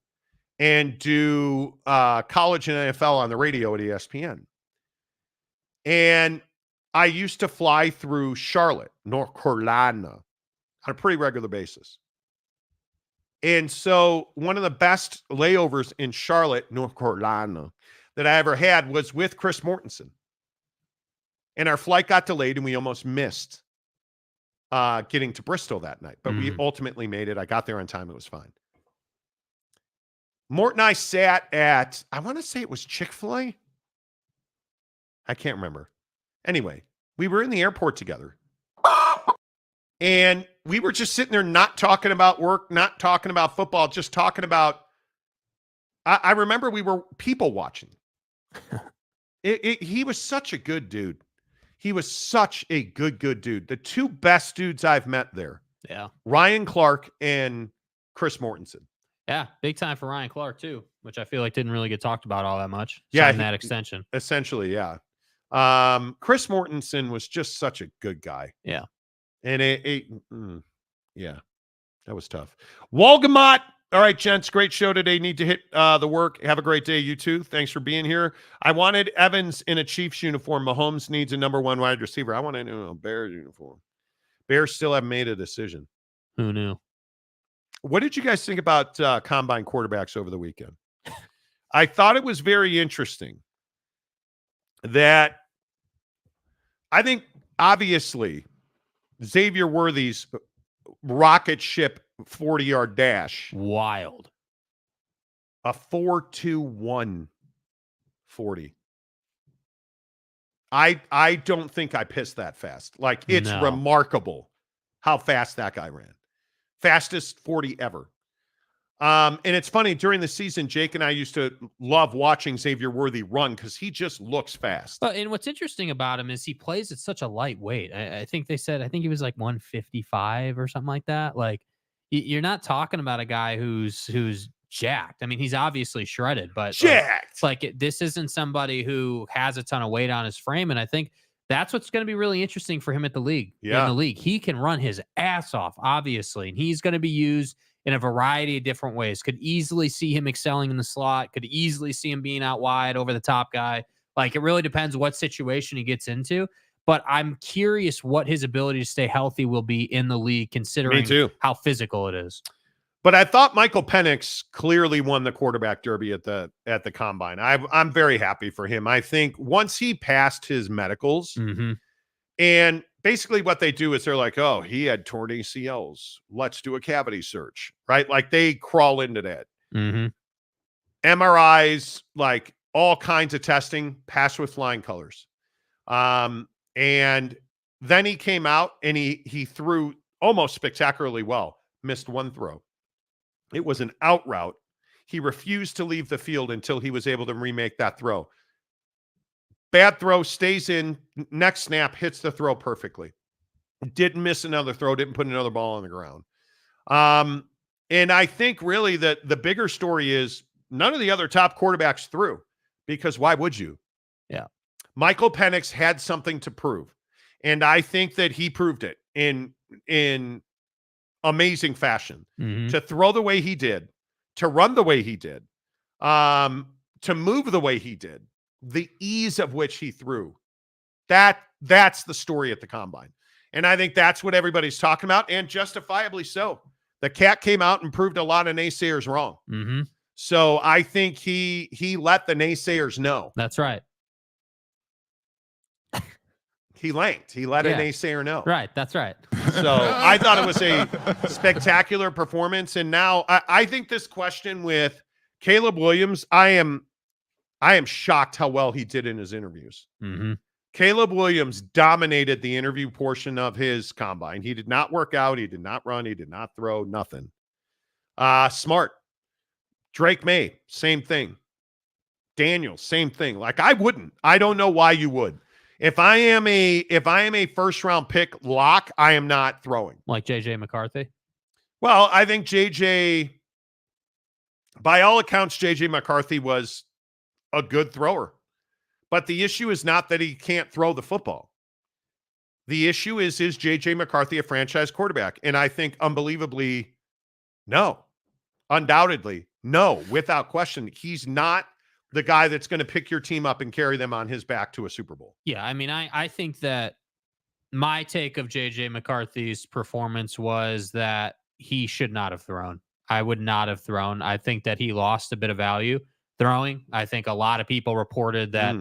and do college and NFL on the radio at ESPN. And I used to fly through Charlotte, North Carolina, on a pretty regular basis. And so one of the best layovers in Charlotte, North Carolina, that I ever had was with Chris Mortensen. And our flight got delayed and we almost missed getting to Bristol that night. But we ultimately made it. I got there on time. It was fine. Mort and I sat at, I want to say it was Chick-fil-A. I can't remember. Anyway, we were in the airport together. And we were just sitting there not talking about work, not talking about football, just talking about, I remember we were people watching. He was such a good dude. He was such a good dude. The two best dudes I've met there. Yeah. Ryan Clark and Chris Mortensen. Yeah, big time for Ryan Clark, too, which I feel like didn't really get talked about all that much. Yeah. That extension. Essentially, yeah. Chris Mortensen was just such a good guy. Yeah. And yeah, that was tough. Walgamot. All right, gents, great show today. Need to hit the work. Have a great day, you too. Thanks for being here. I wanted Evans in a Chiefs uniform. Mahomes needs a number one wide receiver. I want a Bears uniform. Bears still haven't made a decision. Who knew? What did you guys think about combine quarterbacks over the weekend? I thought it was very interesting that I think, obviously, Xavier Worthy's rocket ship 40-yard dash. Wild. A 4.21 40. I don't think I pissed that fast. Like, it's remarkable how fast that guy ran. Fastest 40 ever. And it's funny, during the season, Jake and I used to love watching Xavier Worthy run because he just looks fast. But and what's interesting about him is he plays at such a light weight. I think they said, I think he was like 155 or something like that. Like, you're not talking about a guy who's jacked. I mean, he's obviously shredded, but jacked. This isn't somebody who has a ton of weight on his frame. And I think that's what's going to be really interesting for him at the league. Yeah. In the league, he can run his ass off, obviously, and he's going to be used in a variety of different ways. Could easily see him excelling in the slot. Could easily see him being out wide over the top guy. Like, it really depends what situation he gets into. But I'm curious what his ability to stay healthy will be in the league, considering how physical it is. But I thought Michael Penix clearly won the quarterback derby at the combine. I'm very happy for him. I think once he passed his medicals, and basically what they do is they're like, oh, he had torn ACLs. Let's do a cavity search, right? Like, they crawl into that. MRIs, like all kinds of testing, passed with flying colors. And then he came out and he threw almost spectacularly well, missed one throw. It was an out route. He refused to leave the field until he was able to remake that throw. Bad throw, stays in, next snap, hits the throw perfectly. Didn't miss another throw, didn't put another ball on the ground. And I think really that the bigger story is none of the other top quarterbacks threw, because why would you? Yeah. Michael Penix had something to prove. And I think that he proved it in amazing fashion. To throw the way he did, to run the way he did, to move the way he did, the ease of which he threw. That's the story at the combine. And I think that's what everybody's talking about, and justifiably so. The cat came out and proved a lot of naysayers wrong. So I think he let the naysayers know. That's right. He lanked. He let a naysayer know. Right. That's right. So I thought it was a spectacular performance. And now I think this question with Caleb Williams, I am shocked how well he did in his interviews. Caleb Williams dominated the interview portion of his combine. He did not work out. He did not run. He did not throw. Nothing. Smart. Drake May, same thing. Daniel, same thing. Like, I wouldn't. I don't know why you would. If I am a first round pick lock, I am not throwing. Like JJ McCarthy? Well, I think by all accounts, JJ McCarthy was a good thrower. But the issue is not that he can't throw the football. The issue is JJ McCarthy a franchise quarterback? And I think unbelievably, no. Undoubtedly, no, without question. He's not the guy that's going to pick your team up and carry them on his back to a Super Bowl. Yeah, I mean, I think that my take of JJ McCarthy's performance was that he should not have thrown. I would not have thrown. I think that he lost a bit of value throwing. I think a lot of people reported that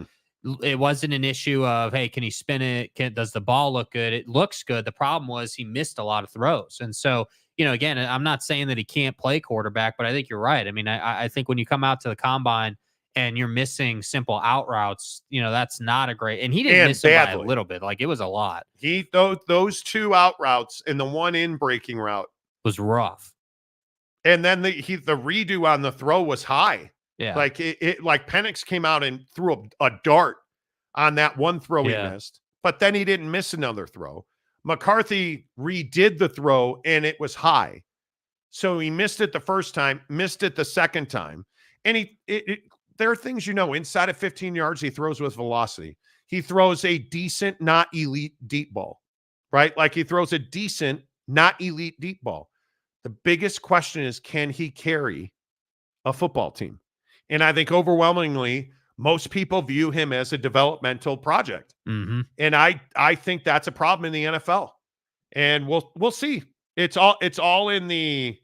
it wasn't an issue of, hey, can he spin it? Does the ball look good? It looks good. The problem was he missed a lot of throws. And so, again, I'm not saying that he can't play quarterback, but I think you're right. I mean, I think when you come out to the combine and you're missing simple out routes, that's not a great, and he didn't miss them by a little bit. Like, it was a lot. Those two out routes and the one in breaking route was rough. And then the redo on the throw was high. Yeah. Like like Penix came out and threw a dart on that one throw he missed, but then he didn't miss another throw. McCarthy redid the throw and it was high. So he missed it the first time, missed it the second time. And there are things, inside of 15 yards, he throws with velocity. He throws a decent, not elite deep ball, right? Like, he throws a decent, not elite deep ball. The biggest question is, can he carry a football team? And I think overwhelmingly, most people view him as a developmental project. And I think that's a problem in the NFL. And we'll see. It's all in the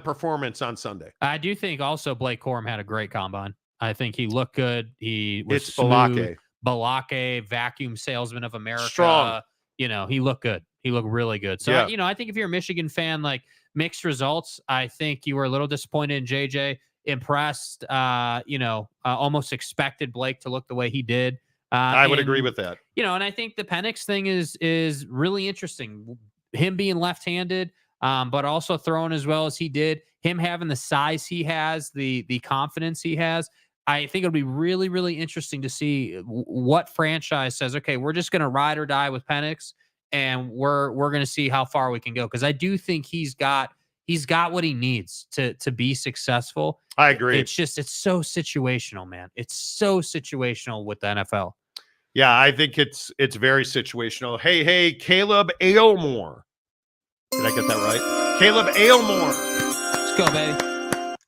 performance on Sunday. I do think also Blake Corum had a great combine. I think he looked good. He was smooth. Balake, vacuum salesman of America. Strong. He looked good. He looked really good. So, I think if you're a Michigan fan, like, mixed results, I think you were a little disappointed in JJ. impressed. Almost expected Blake to look the way he did. I would agree with that. And I think the Penix thing is really interesting. Him being left-handed, but also throwing as well as he did. Him having the size he has, the confidence he has. I think it'll be really, really interesting to see what franchise says, okay, we're just going to ride or die with Penix, and we're going to see how far we can go. Because I do think he's got what he needs to be successful. I agree. It's so situational, man. It's so situational with the NFL. Yeah, I think it's very situational. Hey, Caleb Aylmore. Did I get that right? Caleb Aylmore. Let's go, baby.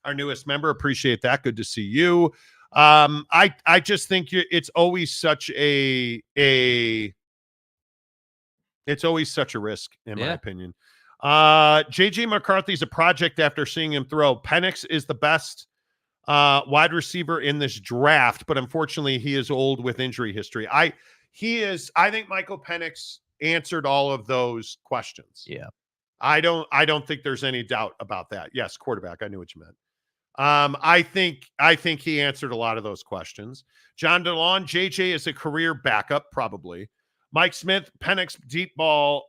Our newest member. Appreciate that. Good to see you. I just think it's always such a risk, in my opinion. JJ McCarthy's a project after seeing him throw. Penix is the best wide receiver in this draft, but unfortunately he is old with injury history. I think Michael Penix answered all of those questions. Yeah. I don't think there's any doubt about that. Yes, quarterback. I knew what you meant. I think he answered a lot of those questions. John DeLon, JJ is a career backup, probably. Mike Smith, Penix deep ball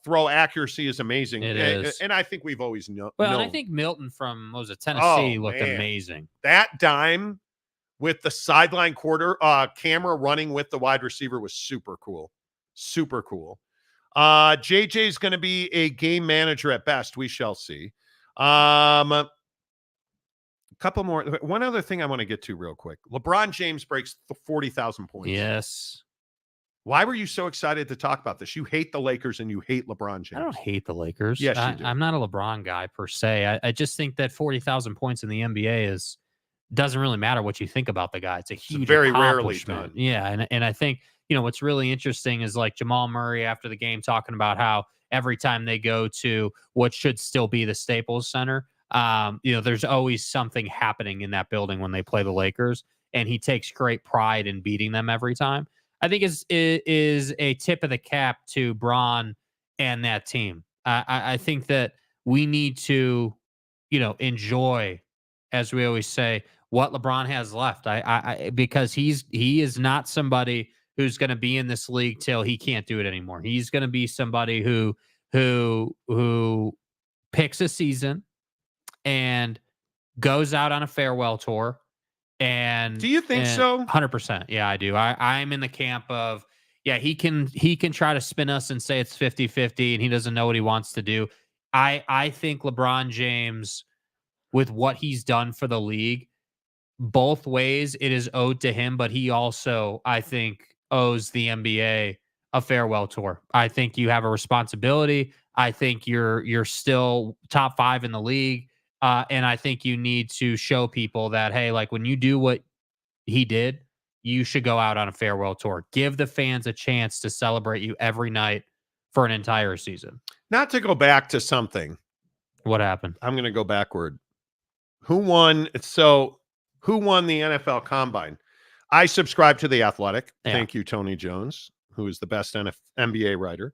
throw accuracy is amazing. It is. And I think we've always known. Well, and I think Milton from Tennessee looked amazing. That dime with the sideline camera running with the wide receiver was super cool. Super cool. JJ is going to be a game manager at best. We shall see. Couple more. One other thing I want to get to real quick. LeBron James breaks 40,000 points. Yes. Why were you so excited to talk about this? You hate the Lakers and you hate LeBron James. I don't hate the Lakers. Yes, you do. I'm not a LeBron guy per se. I just think that 40,000 points in the NBA doesn't really matter what you think about the guy. It's a huge very rarely accomplishment. done. Yeah, and I think what's really interesting is like Jamal Murray after the game talking about how every time they go to what should still be the Staples Center, there's always something happening in that building when they play the Lakers, and he takes great pride in beating them every time. I think is a tip of the cap to Bron and that team. I think that we need to, enjoy, as we always say, what LeBron has left. Because he is not somebody who's going to be in this league till he can't do it anymore. He's going to be somebody who picks a season and goes out on a farewell tour. And do you think so? 100%. Yeah, I do. I'm in the camp of, he can try to spin us and say it's 50-50 and he doesn't know what he wants to do. I think LeBron James, with what he's done for the league, both ways it is owed to him, but he also, I think, owes the NBA a farewell tour. I think you have a responsibility. I think you're still top 5 in the league. And I think you need to show people that, hey, like when you do what he did, you should go out on a farewell tour. Give the fans a chance to celebrate you every night for an entire season. Not to go back to something. What happened? I'm going to go backward. Who won the NFL Combine? I subscribe to The Athletic. Yeah. Thank you, Tony Jones, who is the best NBA writer.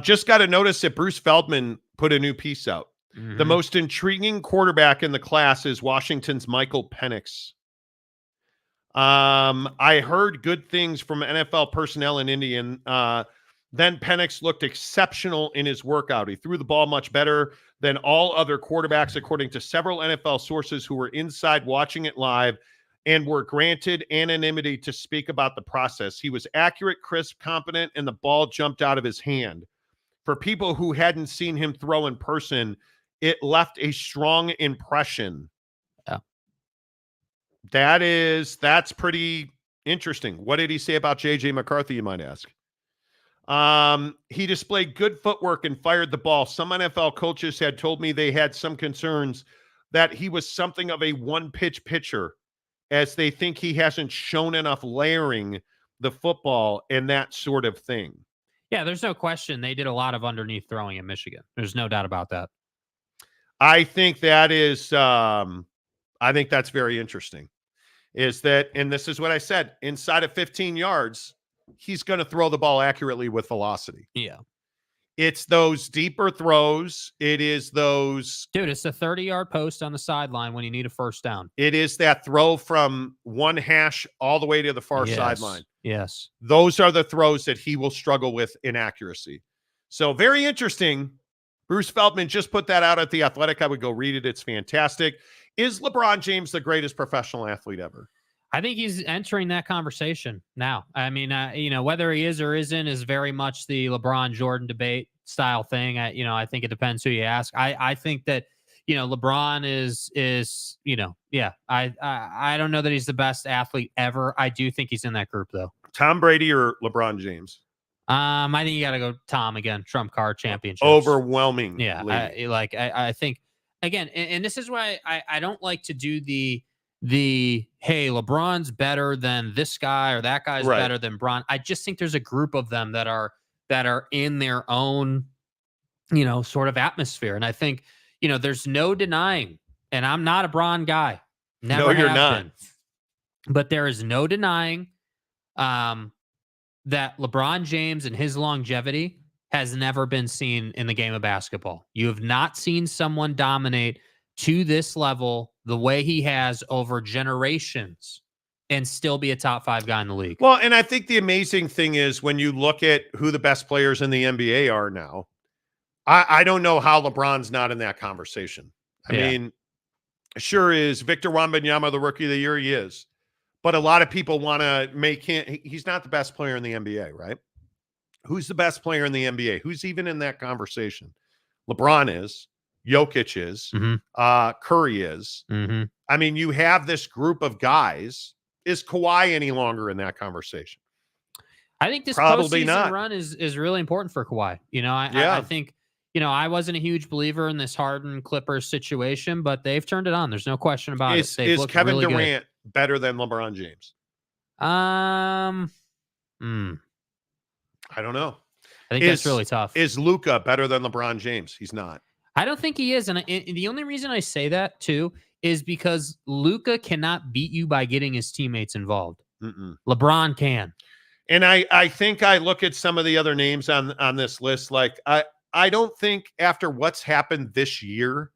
Just got a notice that Bruce Feldman put a new piece out. Mm-hmm. The most intriguing quarterback in the class is Washington's Michael Penix. I heard good things from NFL personnel in Indy, and then Penix looked exceptional in his workout. He threw the ball much better than all other quarterbacks, according to several NFL sources who were inside watching it live and were granted anonymity to speak about the process. He was accurate, crisp, competent, and the ball jumped out of his hand. For people who hadn't seen him throw in person, it left a strong impression. Yeah. That's pretty interesting. What did he say about JJ McCarthy, you might ask? He displayed good footwork and fired the ball. Some NFL coaches had told me they had some concerns that he was something of a one-pitch pitcher, as they think he hasn't shown enough layering the football and that sort of thing. Yeah, there's no question they did a lot of underneath throwing in Michigan. There's no doubt about that. I think that is, I think that's very interesting. Is that, and this is what I said, inside of 15 yards, he's going to throw the ball accurately with velocity. Yeah. It's those deeper throws. It is those. Dude, it's the 30-yard post on the sideline when you need a first down. It is that throw from one hash all the way to the far sideline. Yes. Those are the throws that he will struggle with in accuracy. So very interesting. Bruce Feldman just put that out at The Athletic. I would go read it. It's fantastic. Is LeBron James the greatest professional athlete ever? I think he's entering that conversation now. I mean, whether he is or isn't is very much the LeBron Jordan debate style thing. I think it depends who you ask. I think that, LeBron is, I don't know that he's the best athlete ever. I do think he's in that group though. Tom Brady or LeBron James? I think you got to go Tom again. Trump card championship. Overwhelming. Yeah. I think again, and this is why I don't like to do the hey, LeBron's better than this guy or that guy's better than Bron. I just think there's a group of them that are in their own, sort of atmosphere. And I think, there's no denying, and I'm not a Bron guy. Never no, you're have not. been. But there is no denying that LeBron James and his longevity has never been seen in the game of basketball. You have not seen someone dominate to this level the way he has over generations and still be a top 5 guy in the league. Well, and I think the amazing thing is when you look at who the best players in the NBA are now, I don't know how LeBron's not in that conversation. I mean, sure is Victor Wembanyama the rookie of the year? He is. But a lot of people want to make him, he's not the best player in the NBA, right? Who's the best player in the NBA? Who's even in that conversation? LeBron is. Jokic is. Curry is. I mean, you have this group of guys. Is Kawhi any longer in that conversation? I think this Probably postseason not. run is really important for Kawhi. I think, I wasn't a huge believer in this Harden Clippers situation, but they've turned it on. There's no question about it. Is Kevin Durant better than LeBron James? I don't know. I think that's really tough. Is Luka better than LeBron James? He's not. I don't think he is. And the only reason I say that, too, is because Luka cannot beat you by getting his teammates involved. LeBron can. And I think I look at some of the other names on this list. Like, I don't think after what's happened this year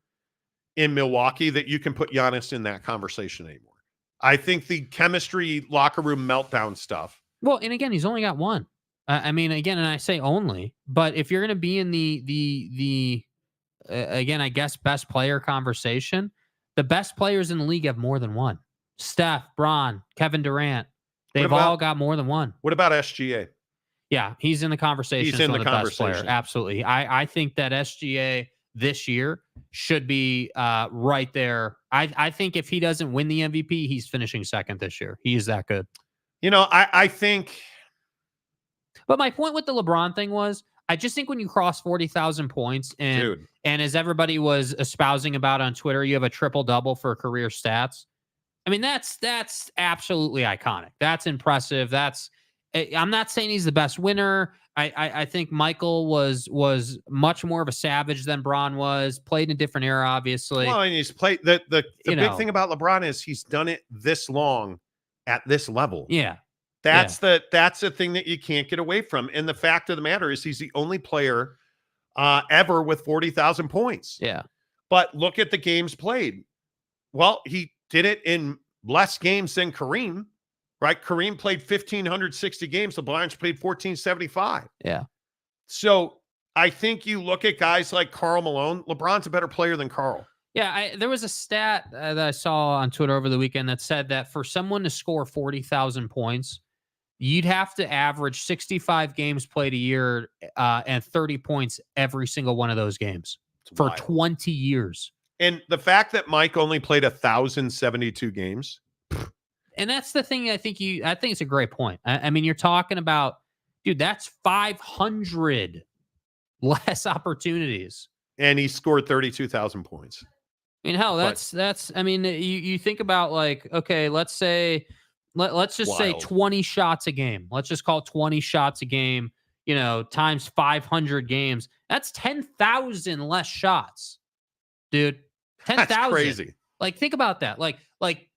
in Milwaukee that you can put Giannis in that conversation anymore. I think the chemistry, locker room meltdown stuff. Well, and again, he's only got one. I mean, again, and I say only, but if you're going to be in the again, I guess, best player conversation, the best players in the league have more than one. Steph, Bron, Kevin Durant, they've all got more than one. What about SGA? Yeah, he's in the conversation. He's in the best player. conversation. Absolutely. I think that SGA this year should be right there. I think if he doesn't win the MVP, he's finishing second this year. He is that good. I think. But my point with the LeBron thing was, I just think when you cross 40,000 points and as everybody was espousing about on Twitter, you have a triple-double for career stats. I mean, that's absolutely iconic. That's impressive. I'm not saying he's the best winner. I think Michael was much more of a savage than Bron was, played in a different era, obviously. Well, and he's played the big thing about LeBron is he's done it this long at this level. Yeah. That's the thing that you can't get away from. And the fact of the matter is he's the only player ever with 40,000 points. Yeah. But look at the games played. Well, he did it in less games than Kareem, right? Kareem played 1,560 games. LeBron's played 1,475. Yeah. So I think you look at guys like Karl Malone. LeBron's a better player than Karl. Yeah, there was a stat that I saw on Twitter over the weekend that said that for someone to score 40,000 points, you'd have to average 65 games played a year and 30 points every single one of those games for 20 years. And the fact that Mike only played 1,072 games. And that's the thing I think it's a great point. I mean, you're talking about, dude, that's 500 less opportunities. And he scored 32,000 points. I mean, hell, that's, I mean, you think about like, okay, let's say, let's just say 20 shots a game. Let's just call it 20 shots a game, times 500 games. That's 10,000 less shots, dude. 10,000. That's crazy. Like, think about that. Like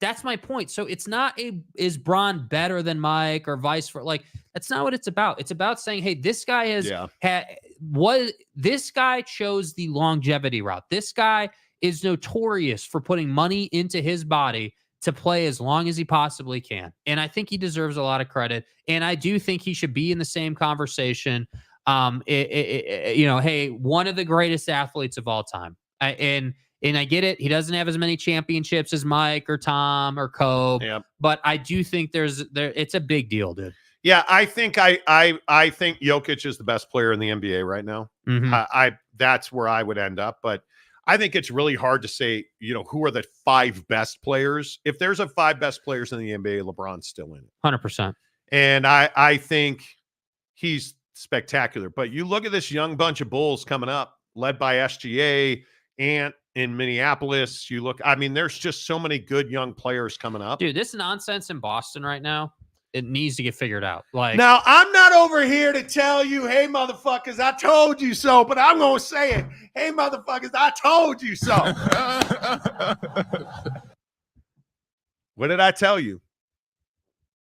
that's my point. So it's not is Bron better than Mike or vice versa? Like, that's not what it's about. It's about saying, hey, this guy has had this guy chose the longevity route. This guy is notorious for putting money into his body to play as long as he possibly can. And I think he deserves a lot of credit. And I do think he should be in the same conversation. Hey, one of the greatest athletes of all time. And I get it. He doesn't have as many championships as Mike or Tom or Kobe, but I do think it's a big deal, dude. Yeah, I think I think Jokic is the best player in the NBA right now. Mm-hmm. That's where I would end up, but I think it's really hard to say, who are the 5 best players. If there's a 5 best players in the NBA, LeBron's still in it. 100%. And I think he's spectacular. But you look at this young bunch of Bulls coming up, led by SGA, Ant in Minneapolis. There's just so many good young players coming up. Dude, this nonsense in Boston right now, it needs to get figured out. Now, I'm not over here to tell you, hey, motherfuckers, I told you so, but I'm going to say it. Hey, motherfuckers, I told you so. What did I tell you?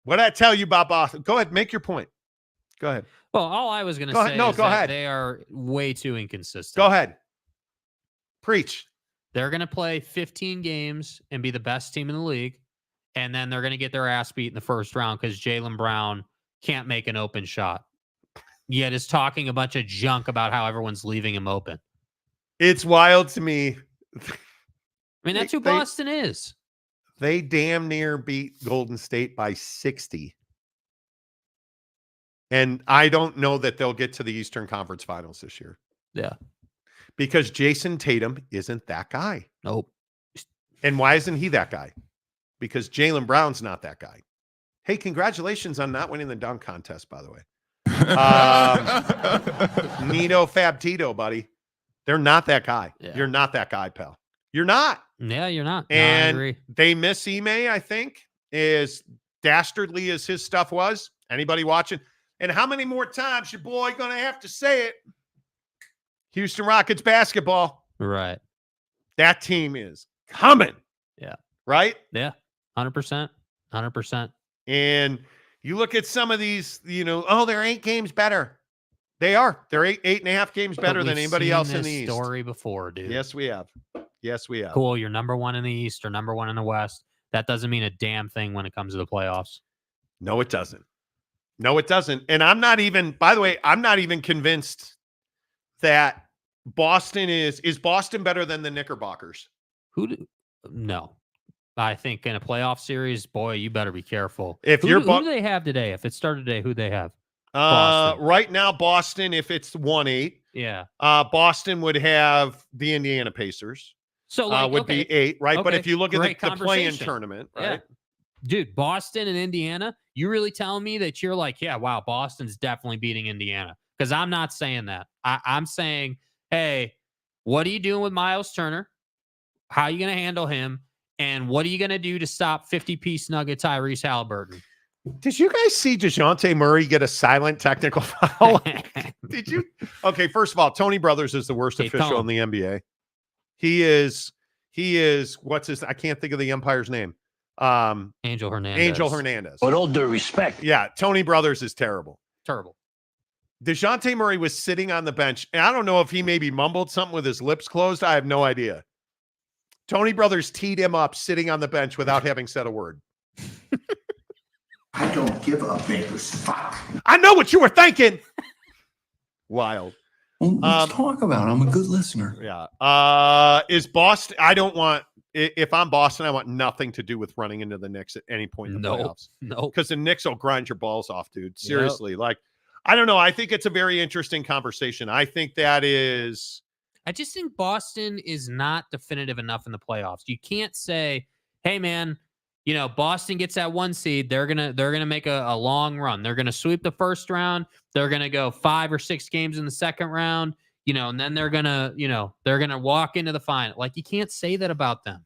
What did I tell you about Boston? Go ahead, make your point. Go ahead. Well, all I was going to say is that they are way too inconsistent. Go ahead. Preach. They're going to play 15 games and be the best team in the league. And then they're going to get their ass beat in the first round because Jaylen Brown can't make an open shot. Yet is talking a bunch of junk about how everyone's leaving him open. It's wild to me. That's who Boston is. They damn near beat Golden State by 60. And I don't know that they'll get to the Eastern Conference Finals this year. Yeah. Because Jason Tatum isn't that guy. Nope. And why isn't he that guy? Because Jaylen Brown's not that guy. Hey, congratulations on not winning the dunk contest, by the way. Nito Fab Tito, buddy. They're not that guy. Yeah. You're not that guy, pal. You're not. Yeah, you're not. And I agree. They miss Ime, I think, as dastardly as his stuff was. Anybody watching? And how many more times your boy going to have to say it? Houston Rockets basketball. Right. That team is coming. Yeah. Right? Yeah. 100%. 100%. And you look at some of these, they're 8 games better. They are. They're 8.5 games better than anybody else in the East. Story before, dude. Yes, we have. Yes, we have. Cool. You're number 1 in the East or number 1 in the West. That doesn't mean a damn thing when it comes to the playoffs. No, it doesn't. No, it doesn't. And I'm not even convinced that Boston is Boston better than the Knickerbockers? No. I think in a playoff series, boy, you better be careful. Who do they have today? If it started today, who they have? Boston. Right now, Boston, if it's 1-8, yeah. Boston would have the Indiana Pacers. So would be 8, right? Okay. But if you look at the play-in tournament, right? Yeah. Dude, Boston and Indiana, you really telling me that you're like, yeah, wow, Boston's definitely beating Indiana? Because I'm not saying that. I'm saying, hey, what are you doing with Miles Turner? How are you going to handle him? And what are you going to do to stop 50-piece nugget Tyrese Halliburton? Did you guys see DeJounte Murray get a silent technical foul? Did you? Okay, first of all, Tony Brothers is the worst official in the NBA. He is, what's his, I can't think of the umpire's name. Angel Hernandez. With all due respect. Yeah, Tony Brothers is terrible. Terrible. DeJounte Murray was sitting on the bench, and I don't know if he maybe mumbled something with his lips closed. I have no idea. Tony Brothers teed him up sitting on the bench without having said a word. I don't give a Baker's fuck. I know what you were thinking. Wild. Well, let's talk about it. I'm a good listener. Yeah. Is Boston? I don't want. If I'm Boston, I want nothing to do with running into the Knicks at any point in the playoffs. No, because the Knicks will grind your balls off, dude. Seriously, I don't know. I think it's a very interesting conversation. I think that is. I just think Boston is not definitive enough in the playoffs. You can't say, "Hey, man, Boston gets that 1 seed. They're gonna make a long run. They're gonna sweep the first round. They're gonna go 5 or 6 games in the second round. And then they're gonna walk into the final." Like, you can't say that about them.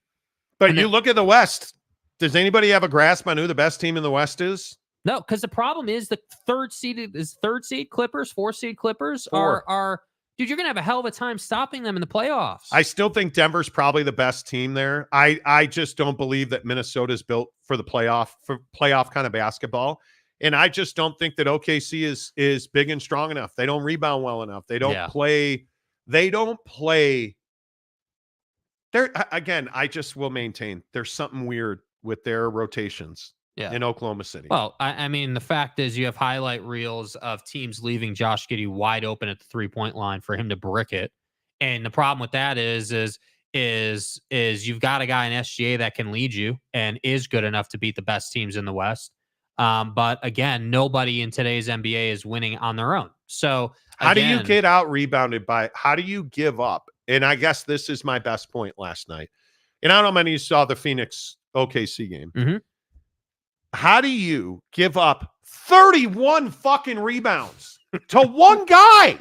But look at the West. Does anybody have a grasp on who the best team in the West is? No, because the problem is the third seed Clippers, 4 seed Clippers are. Dude, you're going to have a hell of a time stopping them in the playoffs. I still think Denver's probably the best team there. I just don't believe that Minnesota's built for the playoff kind of basketball. And I just don't think that OKC is big and strong enough. They don't rebound well enough. They don't play. They don't play. There again, I just will maintain there's something weird with their rotations in Oklahoma City. Well, I mean, the fact is you have highlight reels of teams leaving Josh Giddey wide open at the 3-point line for him to brick it. And the problem with that is you've got a guy in SGA that can lead you and is good enough to beat the best teams in the West. But again, nobody in today's NBA is winning on their own. So how do you get out rebounded by, how do you give up? And I guess this is my best point last night. And I don't know how many of you saw the Phoenix OKC game. Mm-hmm. How do you give up 31 fucking rebounds to one guy?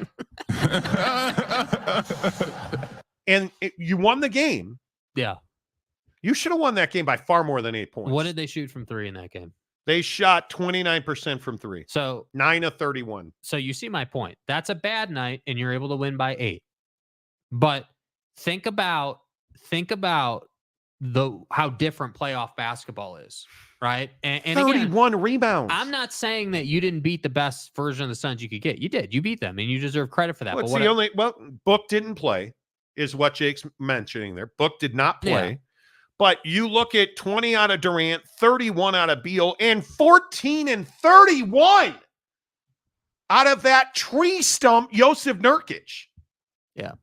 And you won the game. Yeah. You should have won that game by far more than 8 points. What did they shoot from 3 in that game? They shot 29% from 3. So 9 of 31. So you see my point. That's a bad night, and you're able to win by 8. But think about how different playoff basketball is, right? And 31 again, rebounds. I'm not saying that you didn't beat the best version of the Suns you could get. You did. You beat them, and you deserve credit for that. Book didn't play, is what Jake's mentioning there. Book did not play. Yeah. But you look at 20 out of Durant, 31 out of Beal, and 14 and 31 out of that tree stump, Josef Nurkic. Yeah.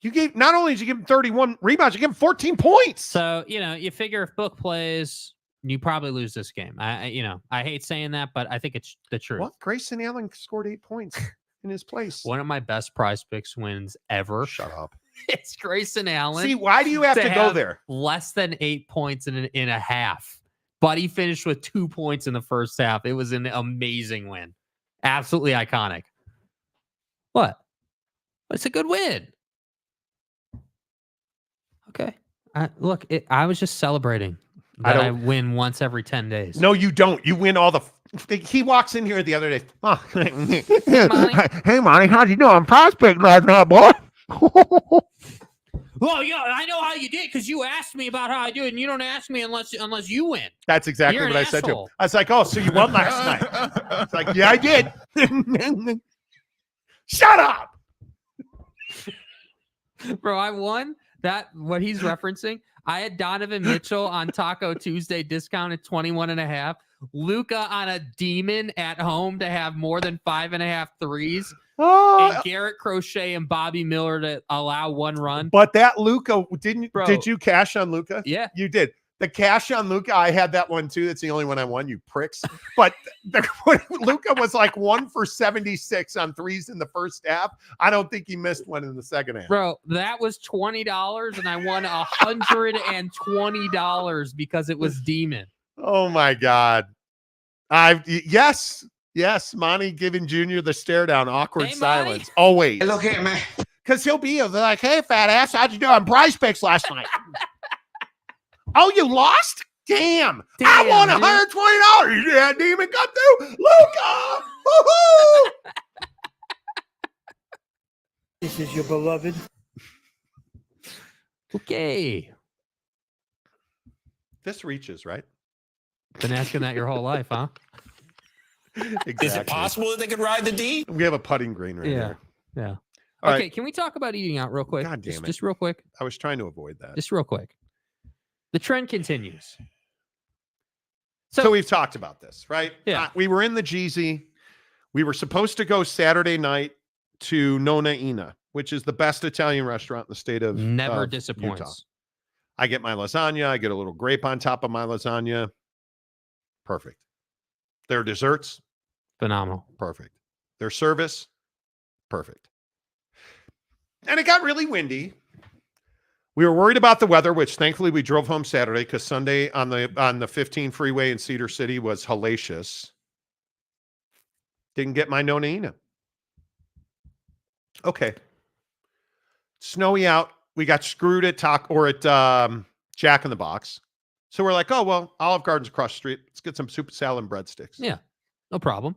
You gave, not only did you give him 31 rebounds, you give him 14 points. So, you figure if Book plays, you probably lose this game. I hate saying that, but I think it's the truth. What? Grayson Allen scored 8 points in his place. One of my best Prize Picks wins ever. Shut up. It's Grayson Allen. See, why do you have to go there? Less than 8 points in a half. But he finished with 2 points in the first half. It was an amazing win. Absolutely iconic. What? It's a good win. Okay. I was just celebrating that I win once every 10 days. No, you don't. You win all the... He walks in here the other day. Oh, hey, Monty, how'd you do on prospect last night, boy? Well, yeah, I know how you did because you asked me about how I do it, and you don't ask me unless you win. That's exactly what I said to him. I was like, oh, so you won last night. It's like, yeah, I did. Shut up. Bro, I won. That what he's referencing. I had Donovan Mitchell on Taco Tuesday discounted 21.5. Luka on a demon at home to have more than 5.5 threes. And Garrett Crochet and Bobby Miller to allow one run. But that Luka, did you cash on Luka? Yeah. You did. The cash on Luka, I had that one too. That's the only one I won, you pricks. But Luka was like 1 for 76 on threes in the first half. I don't think he missed one in the second half. Bro, that was $20, and I won $120 because it was Demon. Oh my God. Yes, Monty giving Junior the stare down, awkward silence. Always. Hey, look here, man. Because he'll be like, hey, fat ass, how'd you do on Prize Picks last night? Oh, you lost? Damn. I won $120. Yeah, Demon come through. Luka! Woo-hoo! This is your beloved. Okay. This reaches, right? Been asking that your whole life, huh? Exactly. Is it possible that they could ride the D? We have a putting green right here. Yeah. All okay, right. Can we talk about eating out real quick? God damn it. Just real quick. I was trying to avoid that. Just real quick. The trend continues. So we've talked about this, right? Yeah. We were in the Jeezy. We were supposed to go Saturday night to Nonna Ina, which is the best Italian restaurant in the state of Never disappoints. Utah. I get my lasagna. I get a little grape on top of my lasagna. Perfect. Their desserts, phenomenal. Perfect. Their service, perfect. And it got really windy. We were worried about the weather, which thankfully we drove home Saturday because Sunday on the 15 freeway in Cedar City was hellacious. Didn't get my Nonna Ina. Okay. Snowy out. We got screwed at Jack in the Box. So we're like, oh, well, Olive Garden's across the street. Let's get some soup, salad, and breadsticks. Yeah, no problem.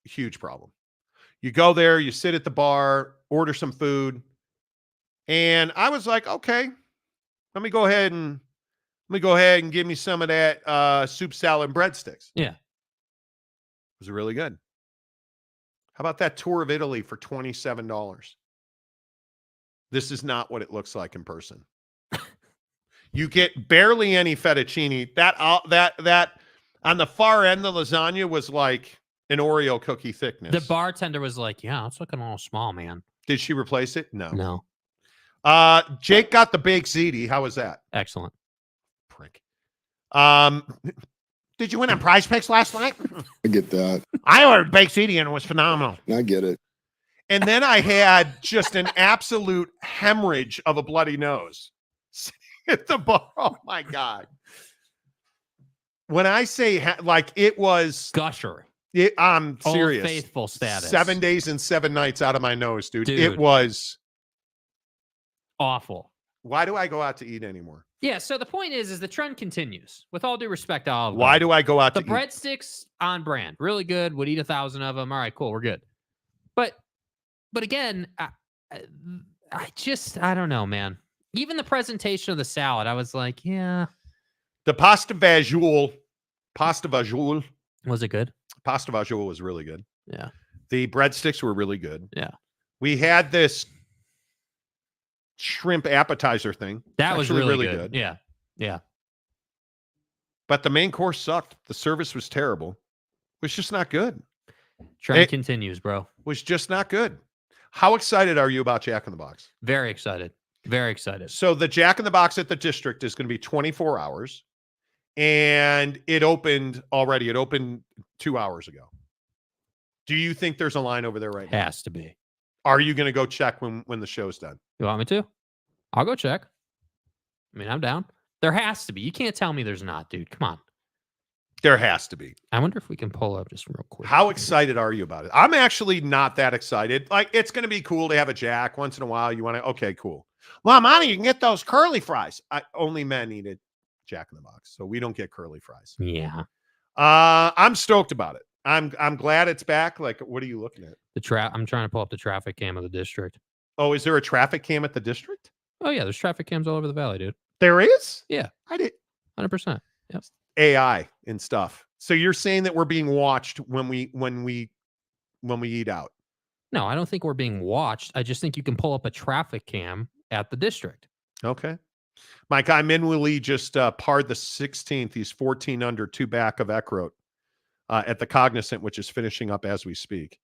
Huge problem. You go there, you sit at the bar, order some food. And I was like, okay, let me go ahead and give me some of that soup, salad, and breadsticks. Yeah. was really good. How about that tour of Italy for $27? This is not what it looks like in person. You get barely any fettuccine. That on the far end, the lasagna was like an Oreo cookie thickness. The bartender was like, "Yeah, it's looking a little small, man." Did she replace it? No. No. Jake got the baked ziti. How was that? Excellent. Prick. Did you win on Prize Picks last night? I get that. I ordered baked ziti and it was phenomenal. I get it. And then I had just an absolute hemorrhage of a bloody nose at the bar. Oh my God. When I say like it was gusher, I'm serious. Old Faithful status. 7 days and 7 nights out of my nose, dude. It was awful. Why do I go out to eat anymore? Yeah, so the point is the trend continues. With all due respect to all of them. Why do I go out to eat? The breadsticks on brand, really good. Would eat 1,000 of them. All right, cool, we're good. But again, I don't know, man. Even the presentation of the salad, I was like, yeah. The pasta vajul. Was it good? Pasta vajul was really good. Yeah. The breadsticks were really good. Yeah. We had this shrimp appetizer thing. That was really good. Yeah. Yeah. But the main course sucked. The service was terrible. It was just not good. Trend continues, bro. Was just not good. How excited are you about Jack in the Box? Very excited. Very excited. So the Jack in the Box at the District is going to be 24 hours. And it opened already. It opened 2 hours ago. Do you think there's a line over there right now? Has to be. Are you going to go check when the show's done? You want me to? I'll go check. I mean, I'm down. There has to be. You can't tell me there's not, dude. Come on. There has to be. I wonder if we can pull up just real quick. How excited are you about it? I'm actually not that excited. Like, it's going to be cool to have a Jack once in a while. You want to, okay, cool. Well, Monty, you can get those curly fries. Only men eat it. Jack in the Box, so we don't get curly fries. Yeah. I'm stoked about it. I'm glad it's back. Like, what are you looking at? I'm trying to pull up the traffic cam of the District. Oh, is there a traffic cam at the District? Oh yeah, there's traffic cams all over the valley, dude. There is? Yeah. I did. 100%. Yep. AI and stuff. So you're saying that we're being watched when we eat out? No, I don't think we're being watched. I just think you can pull up a traffic cam at the District. Okay. My guy Minwili just parred the 16th. He's 14 under, 2 back of Eckroat at the Cognizant, which is finishing up as we speak.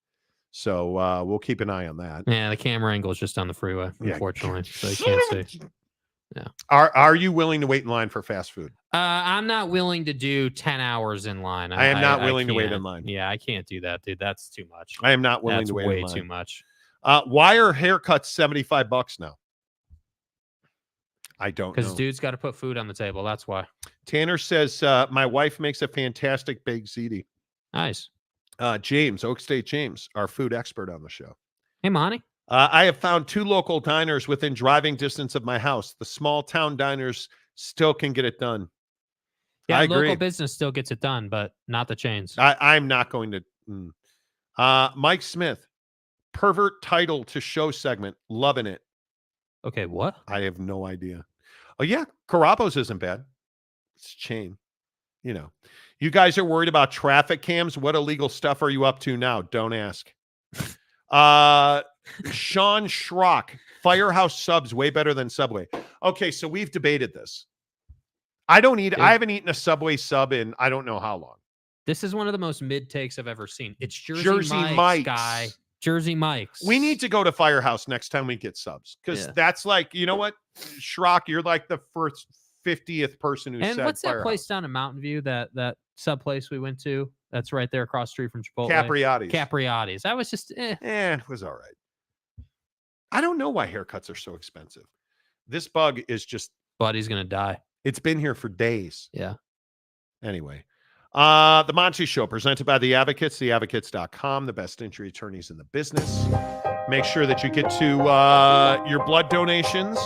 So we'll keep an eye on that. Yeah, the camera angle is just on the freeway, unfortunately, so you can't see. Yeah. Are you willing to wait in line for fast food? I'm not willing to do 10 hours in line. I am not willing to wait in line. Yeah, I can't do that, dude. That's too much. I am not willing to wait in line. Way too much. Why are haircuts $75 now? I don't know. Because dude's got to put food on the table. That's why. Tanner says, my wife makes a fantastic baked ziti. Nice. James, Oak State James, our food expert on the show. Hey, Monty. I have found 2 local diners within driving distance of my house. The small town diners still can get it done. Yeah, I agree. Local business still gets it done, but not the chains. I'm not going to. Mike Smith, pervert title to show segment. Loving it. Okay, what? I have no idea. Oh, yeah. Carabos isn't bad. It's a chain. You know. You guys are worried about traffic cams. What illegal stuff are you up to now? Don't ask. Sean Schrock, Firehouse subs way better than Subway. Okay, so we've debated this. I haven't eaten a Subway sub in I don't know how long. This is one of the most mid takes I've ever seen. It's Jersey Mike's, guy. Jersey Mike's. We need to go to Firehouse next time we get subs. Because that's like, you know what? Schrock, you're like the first 50th person who said And what's that Firehouse. place down in Mountain View, that sub place we went to? That's right there across the street from Chipotle. Capriati's. That was just it was all right. I don't know why haircuts are so expensive. This bug is just Buddy's gonna die. It's been here for days. Yeah. Anyway. The Monty Show, presented by The Advocates, theadvocates.com, the best injury attorneys in the business. Make sure that you get to your blood donations.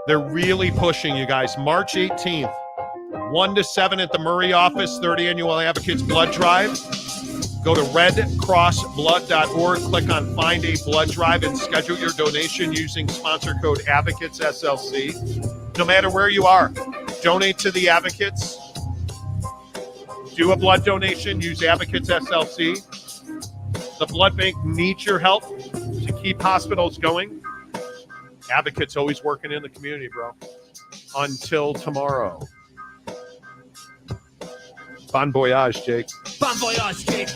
They're really pushing you guys. March 18th, 1 to 7 at the Murray office, 3rd Annual Advocates Blood Drive. Go to redcrossblood.org, click on Find a Blood Drive, and schedule your donation using sponsor code ADVOCATESSLC. No matter where you are, donate to the Advocates. Do a blood donation. Use Advocates SLC. The blood bank needs your help to keep hospitals going. Advocates always working in the community, bro. Until tomorrow. Bon voyage, Jake. Bon voyage, Jake.